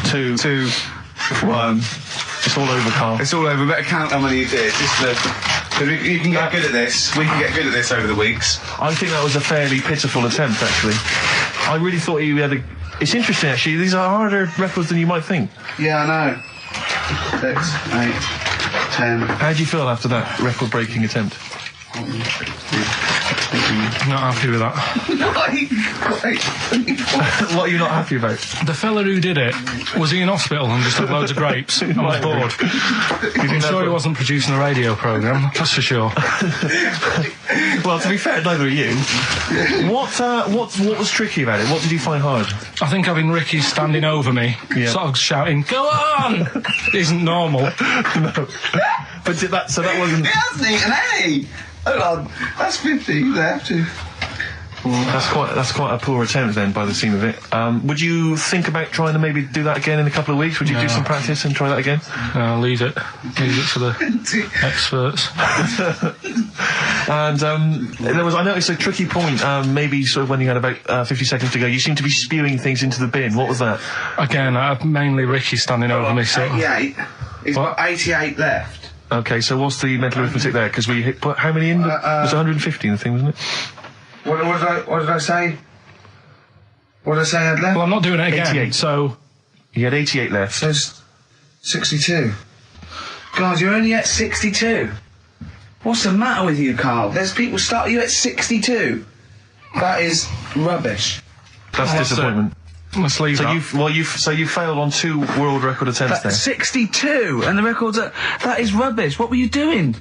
2, 1. It's all over, Carl. It's all over. Better count how many you did. You can get good at this. We can get good at this over the weeks. I think that was a fairly pitiful attempt, actually. I really thought you had a... It's interesting, actually. These are harder records than you might think. Yeah, I know. 6, 8, 10. How do you feel after that record-breaking attempt? Not happy with that. What are you not happy about? The fella who did it, was he in hospital and just had loads of grapes? I was bored. I'm sure he wasn't producing a radio programme, that's for sure. Well, to be fair, neither are you. What was tricky about it? What did you find hard? I think having Ricky standing over me, Yeah. sort of shouting, "Go on!" isn't normal. No. But so that wasn't... He hasn't eaten any! Hold on, that's 50 left. That's quite a poor attempt then, by the seam of it. Would you think about trying to maybe do that again in a couple of weeks? Would you do some practice and try that again? Leave it for the experts. And I noticed a tricky point. Maybe sort of when you had about 50 seconds to go, you seemed to be spewing things into the bin. What was that? Again, mainly Ricky standing over me. So 88. He's got 88 left. Okay, so what's the mental arithmetic there? Because we put how many in? It was 150 in the thing, wasn't it? What did I say? What did I say I had left? well, I'm not doing it again. 88. So He had 88 left. So 62. God, you're only at 62. What's the matter with you, Carl? There's people starting you at 62. That is rubbish. That's disappointment. let's leave that. So you failed on 2 world record attempts there. 62, and the record's that is rubbish. What were you doing?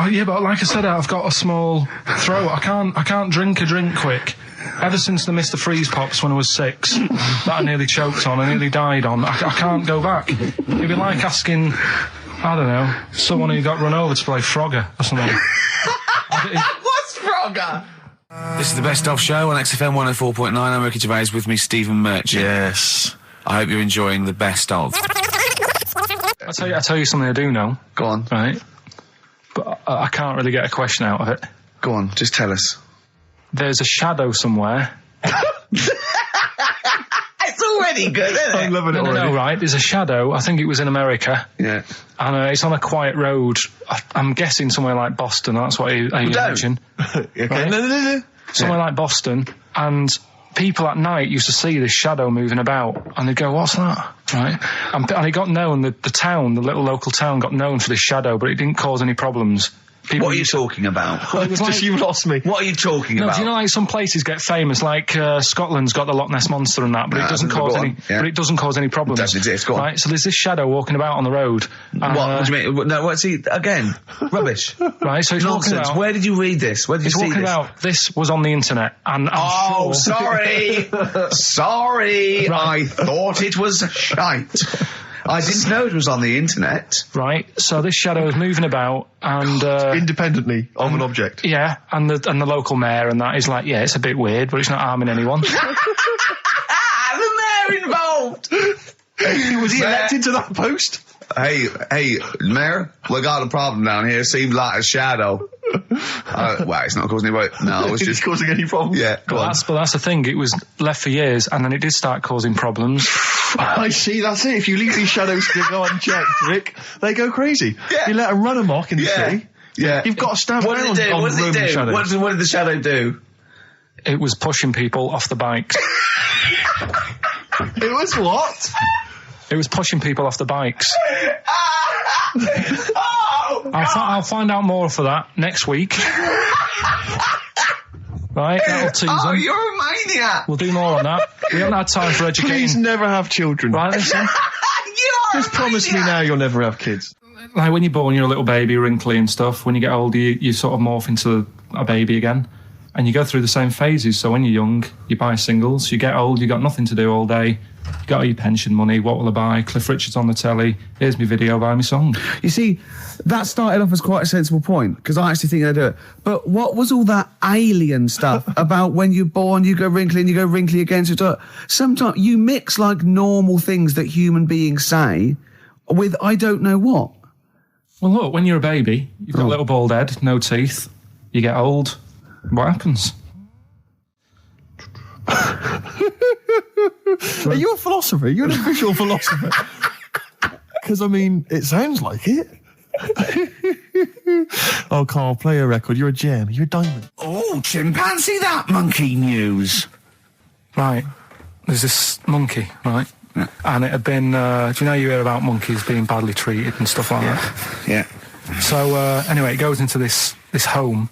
Yeah, but like I said, I've got a small throat. I can't drink a drink quick. Ever since the Mr. Freeze Pops when I was 6, that I nearly choked on, I nearly died on, I can't go back. It'd be like asking, I don't know, someone who got run over to play Frogger or something. What's Frogger? This is the Best Of Show on XFM 104.9. I'm Ricky Gervais, with me Stephen Merchant. Yes. I hope you're enjoying the Best Of. I tell you something I do know. Go on. Right? But I can't really get a question out of it. Go on, just tell us. There's a shadow somewhere. It's already good, isn't it? I'm loving it already. No, right. There's a shadow. I think it was in America. Yeah. And it's on a quiet road. I'm guessing somewhere like Boston. That's what I imagine. Okay. Right? No. Somewhere like Boston. And people at night used to see this shadow moving about. And they'd go, what's that? Right? And it got known, the town, the little local town got known for this shadow, but it didn't cause any problems. People What are you talking about? Well, it was Just you lost me. What are you talking No, about? do you know, like, some places get famous, like Scotland's got the Loch Ness Monster and that, but it doesn't cause any. Yeah. But it doesn't cause any problems. It doesn't exist. Go on. Right. So there's this shadow walking about on the road. What do you mean? No, what's he again? Rubbish. Right. So he's walking Nonsense. about. Where did you read this? Where did you He's see walking this? about. This was on the internet, and I'm sure. Sorry. Sorry. Right. I thought it was shite. I didn't know it was on the internet. Right. So this shadow is moving about, and Independently of an object. yeah, and the local mayor and that is like, yeah, it's a bit weird, but it's not harming anyone. The mayor involved. Was he elected to that post? Hey, Mayor, we got a problem down here. Seems like a shadow. Well, it's not causing any. No, it's Is just it causing any problems? Yeah, go on. But that's the thing. It was left for years, and then it did start causing problems. I see, that's it. If you leave these shadows to go unchecked, Rick, they go crazy. Yeah. You let them run amok in the city. Yeah. You've got to stand What down did it do? on What did it roaming do? shadows. What did the shadow do? It was pushing people off the bikes. It was what? It was pushing people off the bikes. Oh, I'll find out more for that next week. Right, that'll tease oh, them. you're a maniac. We'll do more on that. We haven't had time for Please educating. never have children. Right, listen. You are Just a promise me maniac. now you'll never have kids. Like when you're born, you're a little baby, wrinkly and stuff. When you get older, you sort of morph into a baby again. And you go through the same phases. So when you're young, you buy singles. You get old, you got nothing to do all day. You got all your pension money. What will I buy? Cliff Richard's on the telly. Here's my video, buy me song. You see, that started off as quite a sensible point, because I actually think they do it. But what was all that alien stuff about when you're born, you go wrinkly and you go wrinkly again? Sometimes you mix like normal things that human beings say with I don't know what. Well, look, when you're a baby, you've got a little bald head, no teeth. You get old. What happens? Are you a philosopher? Are you an official philosopher? Because, I mean, it sounds like it. Oh, Karl, play a record. You're a gem. You're a diamond. Oh, chimpanzee, that monkey news. Right. There's this monkey, right? Yeah. And it had been, do you know you hear about monkeys being badly treated and stuff like that? Yeah. So, anyway, it goes into this home.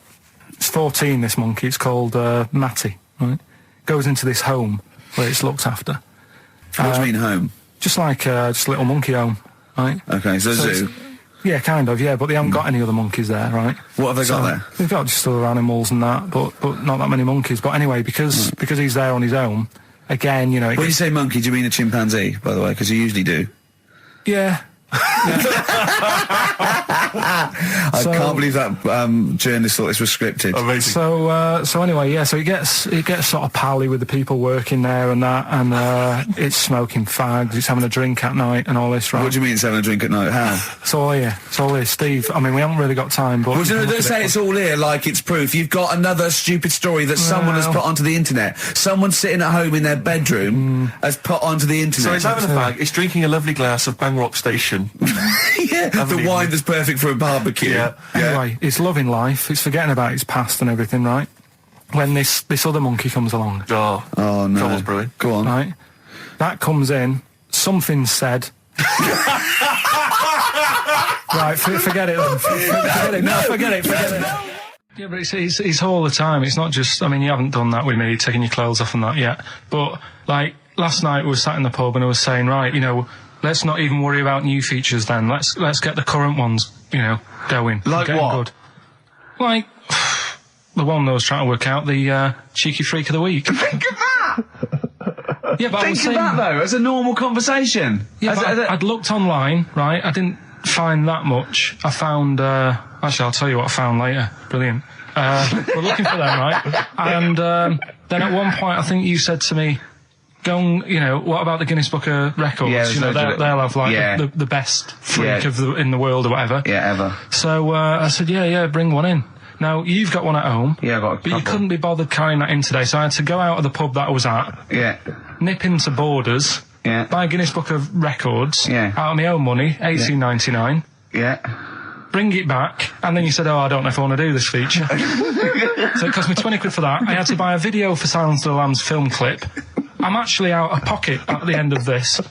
It's 14, this monkey. It's called Matty, right? Goes into this home where it's looked after. What do you mean home? Just like just a little monkey home, right? Okay, so zoo. it's- Yeah, kind of, yeah, but they haven't got any other monkeys there, right? What have they got there? They've got just other animals and that, but not that many monkeys. But anyway, because he's there on his own, again, you know... When you say monkey, do you mean a chimpanzee, by the way? Because you usually do. Yeah. I can't believe that journalist thought this was scripted. Amazing. So anyway, yeah, so it gets sort of pally with the people working there and that, and it's smoking fags, it's having a drink at night and all this, right? What do you mean it's having a drink at night? How? It's all here, Steve. I mean, we haven't really got time, but... Well, you can don't look say at it. it's all here like it's proof. You've got another stupid story that someone has put onto the internet. Someone sitting at home in their bedroom has put onto the internet. So it's having a fag, it's drinking a lovely glass of Bang Rock Station. Yeah, the wine that's perfect for a barbecue. Yeah. Anyway, it's loving life, it's forgetting about its past and everything, right? When this other monkey comes along, Oh no. Trouble's brewing. Go on. right? That comes in, something said... Right, forget it then. Forget it. No, forget it. Yeah, but it's all the time. It's not just... I mean, you haven't done that with me, taking your clothes off and that yet. But, like, last night we were sat in the pub and I was saying, right, you know, let's not even worry about new features then. Let's get the current ones, you know, going. Like getting what? Good. Like, the one I was trying to work out, the cheeky freak of the week. Think of that! Yeah, but I was Think of saying, that, though, as a normal conversation. Yeah, but I'd looked online, right? I didn't find that much. I found, actually, I'll tell you what I found later. Brilliant. We're looking for them, right? And then at one point, I think you said to me, go and, what about the Guinness Book of Records? Yeah, they'll have, like, the best freak in the world or whatever. Yeah, ever. So I said, yeah, bring one in. Now, you've got one at home. Yeah, I've got a But couple. you couldn't be bothered carrying that in today, so I had to go out of the pub that I was at, Yeah. nip into Borders, buy a Guinness Book of Records, out of my own money, $18.99, bring it back, and then you said, I don't know if I want to do this feature. So it cost me 20 quid for that. I had to buy a video for Silence of the Lambs film clip. I'm actually out of pocket at the end of this.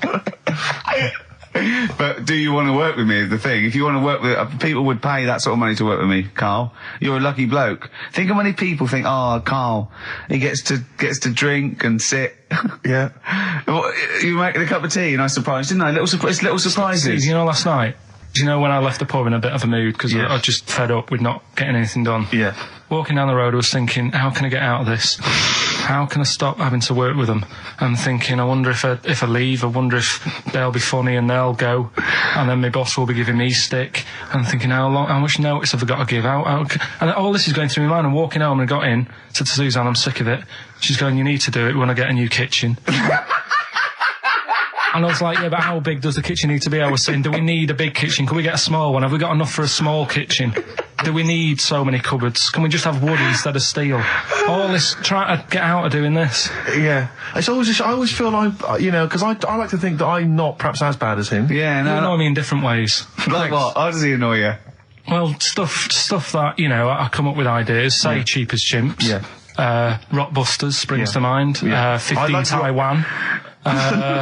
But do you want to work with me is the thing. If you want to work with... people would pay that sort of money to work with me, Karl. You're a lucky bloke. Think of how many people think, Karl, he gets to drink and sit. Yeah. You making a cup of tea and I surprised, didn't I? Little surprises. Steve, last night, when I left the pub in a bit of a mood because I was just fed up with not getting anything done. Yeah. Walking down the road, I was thinking, how can I get out of this? How can I stop having to work with them? I'm thinking, I wonder if I leave, I wonder if they'll be funny and they'll go, and then my boss will be giving me stick. And I'm thinking, how much notice have I got to give out? And all this is going through my mind. I'm walking home and I got in, said to Suzanne, I'm sick of it. She's going, you need to do it when I get a new kitchen. And I was like, yeah, but how big does the kitchen need to be? I was saying, do we need a big kitchen? Can we get a small one? Have we got enough for a small kitchen? Do we need so many cupboards? Can we just have wood instead of steel? All this, trying to get out of doing this. Yeah. It's always I always feel like, because I like to think that I'm not perhaps as bad as him. Yeah, You annoy me in different ways. Like what? How does he annoy you? Well, stuff that, I come up with ideas, say Cheap as Chimps. Yeah. Rockbusters springs to mind. Yeah. 15 like Taiwan.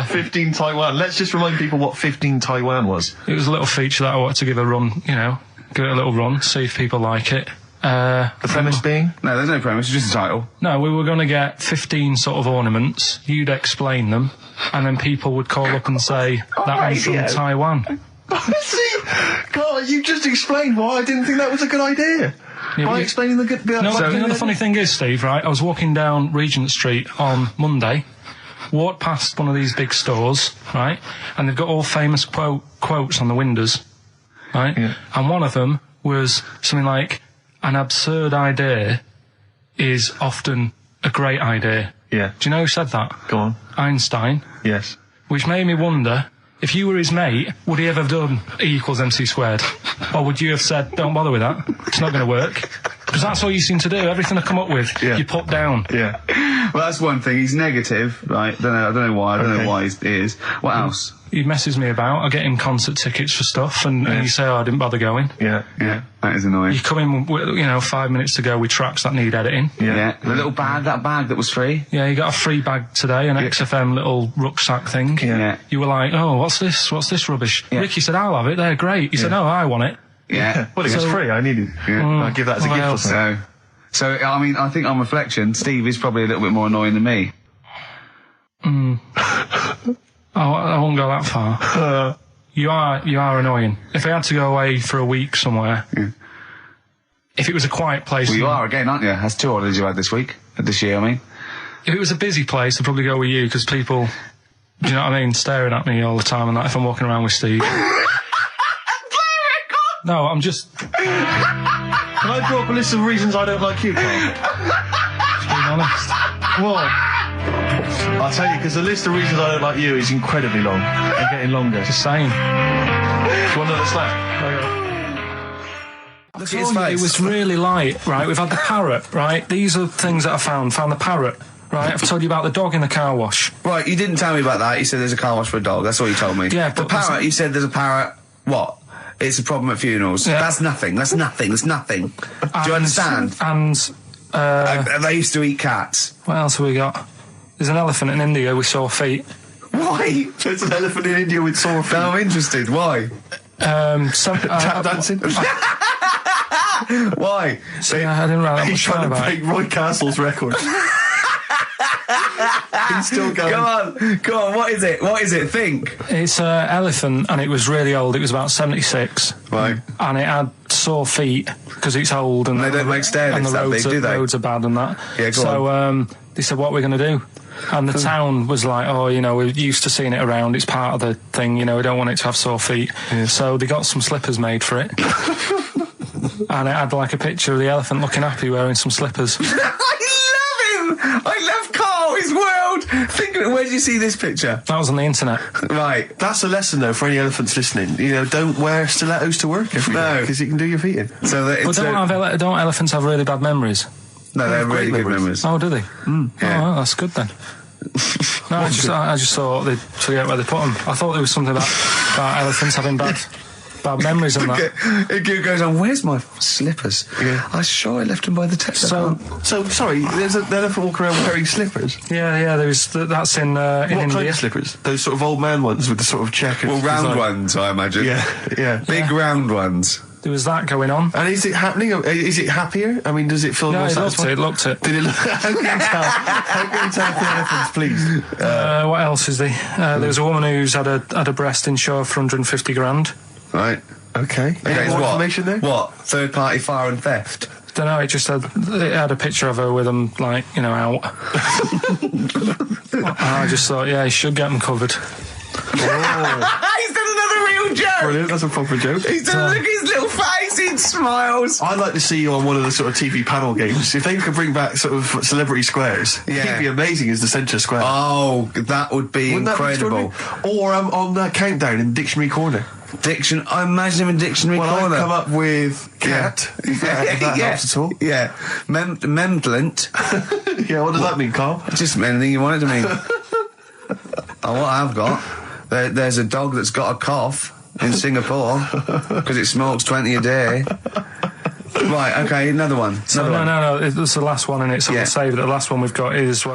15 Taiwan. Let's just remind people what 15 Taiwan was. It was a little feature that I wanted to give a run, give it a little run, see if people like it. The premise being? No, there's no premise, it's just a title. No, we were going to get 15 sort of ornaments, you'd explain them, and then people would call up and say, that one's from Taiwan. See? God, you just explained why I didn't think that was a good idea. Yeah, By explaining the good... the funny thing is, Steve, right, I was walking down Regent Street on Monday, walked past one of these big stores, right, and they've got all famous quotes on the windows, right, and one of them was something like, an absurd idea is often a great idea. Yeah. Do you know who said that? Go on. Einstein. Yes. Which made me wonder, if you were his mate, would he ever have done E = MC squared? Or would you have said, don't bother with that, it's not going to work? Because that's all you seem to do. Everything I come up with, you put down. Yeah. Well, that's one thing. He's negative, right? I don't know why. I don't know why he is. What else? He messes me about. I get him concert tickets for stuff, and you say, I didn't bother going. Yeah. That is annoying. You come in, 5 minutes to go with tracks that need editing. Yeah. The little bag, that was free. Yeah, you got a free bag today, an XFM little rucksack thing. Yeah. You were like, oh, what's this rubbish? Yeah. Ricky said, I'll have it, they're great. He said, no, I want it. Yeah. Well, it was free, I needed it. I'll give that as a gift or something. So, I mean, I think on reflection, Steve is probably a little bit more annoying than me. I won't go that far. You are annoying. If I had to go away for a week somewhere, if it was a quiet place... Well, you are again, aren't you? That's 2 holidays you had this year, I mean. If it was a busy place, I'd probably go with you, because people, do you know what I mean, staring at me all the time, and that if I'm walking around with Steve. No, I'm just... Can I draw up a list of reasons I don't like you, Karl? Just being honest. What? I'll tell you, because the list of reasons I don't like you is incredibly long, and getting longer. Just saying. Do you want another slap? Look at his face. It was really light, right? We've had the parrot, right? These are things that I found the parrot, right? I've told you about the dog in the car wash. Right, you didn't tell me about that. You said there's a car wash for a dog. That's all you told me. Yeah, the but parrot, you said there's a parrot. What? It's a problem at funerals. Yeah. That's nothing. That's nothing. That's nothing. Do you understand? And they used to eat cats. what else have we got? There's an elephant in India with sore feet. Why? There's an elephant in India with sore feet. Now I'm interested. Why? Tap dancing? Why? I didn't write that He's much trying down to about break it. Roy Castle's record. He's still going. Go on. What is it? What is it? Think. It's an elephant, and it was really old. It was about 76. Right. And it had sore feet because it's old and They don't make stair and lifts the that roads, big, do they? roads are bad and that. Yeah, go so they said, what are we going to do? And the town was like, oh, you know, we're used to seeing it around. It's part of the thing, you know, we don't want it to have sore feet. Yeah. So they got some slippers made for it. And it had like a picture of the elephant looking happy wearing some slippers. I love him! I love Carl, his world! Think of it, where did you see this picture? That was on the internet. Right. That's a lesson, though, for any elephants listening. You know, don't wear stilettos to work every day, because you can do your feet in. So that But don't elephants have really bad memories? No, they're really good memories. Oh, do they? Yeah. Oh, well, that's good then. No, I just thought they'd forget where they put them. I thought there was something about elephants having bad memories and that. It goes on, where's my slippers? Yeah. I'm sure I left them by the test. So, sorry, there's an elephant walking around wearing slippers? Yeah, that's in What India. kind of slippers? Those sort of old man ones with the sort of checkered Well, round design. ones, I imagine. Yeah. Big round ones. There was that going on. And is it happening? Is it happier? I mean, does it feel more No, satisfying? it looked it. Did it look? How can you tell? How can you tell if the elephant's pleased? What else is there? There was a woman who's had a breast in show for 150 grand. Right. Okay. Any more information there? What? Third party fire and theft? Don't know. It had a picture of her with them, like, you know, out. I just thought, yeah, he should get them covered. He's done another real joke! Brilliant, that's a proper joke. He's done, look at his little face, he smiles. I'd like to see you on one of the sort of TV panel games. If they could bring back sort of celebrity squares, he'd be amazing as the centre square. Oh, that would be incredible. Or on that countdown in Dictionary Corner. I imagine him in Dictionary Corner. I've come up with cat. If that helps at all. Yeah. Memblent. Yeah, what does that mean, Carl? Just anything you want it to mean. What I've got, there's a dog that's got a cough in Singapore because it smokes 20 a day. Right, okay, another one. No, it's the last one in it, so we'll save it. The last one we've got is...